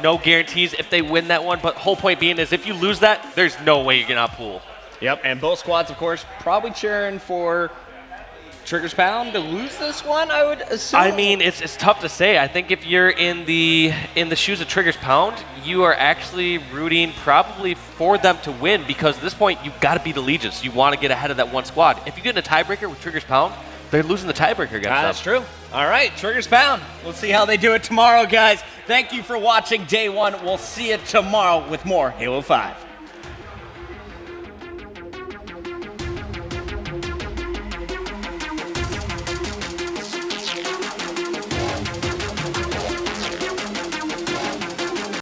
No guarantees if they win that one, but whole point being is if you lose that, there's no way you're going to pool. Yep, and both squads, of course, probably cheering for Triggers Pound to lose this one, I would assume. I mean, it's tough to say. I think if you're in the shoes of Triggers Pound, you are actually rooting probably for them to win because at this point, you've got to beat Allegiance. You want to get ahead of that one squad. If you get in a tiebreaker with Triggers Pound, they're losing the tiebreaker against them. That's true. All right, Triggers Pound. We'll see how they do it tomorrow, guys. Thank you for watching Day 1. We'll see you tomorrow with more Halo 5.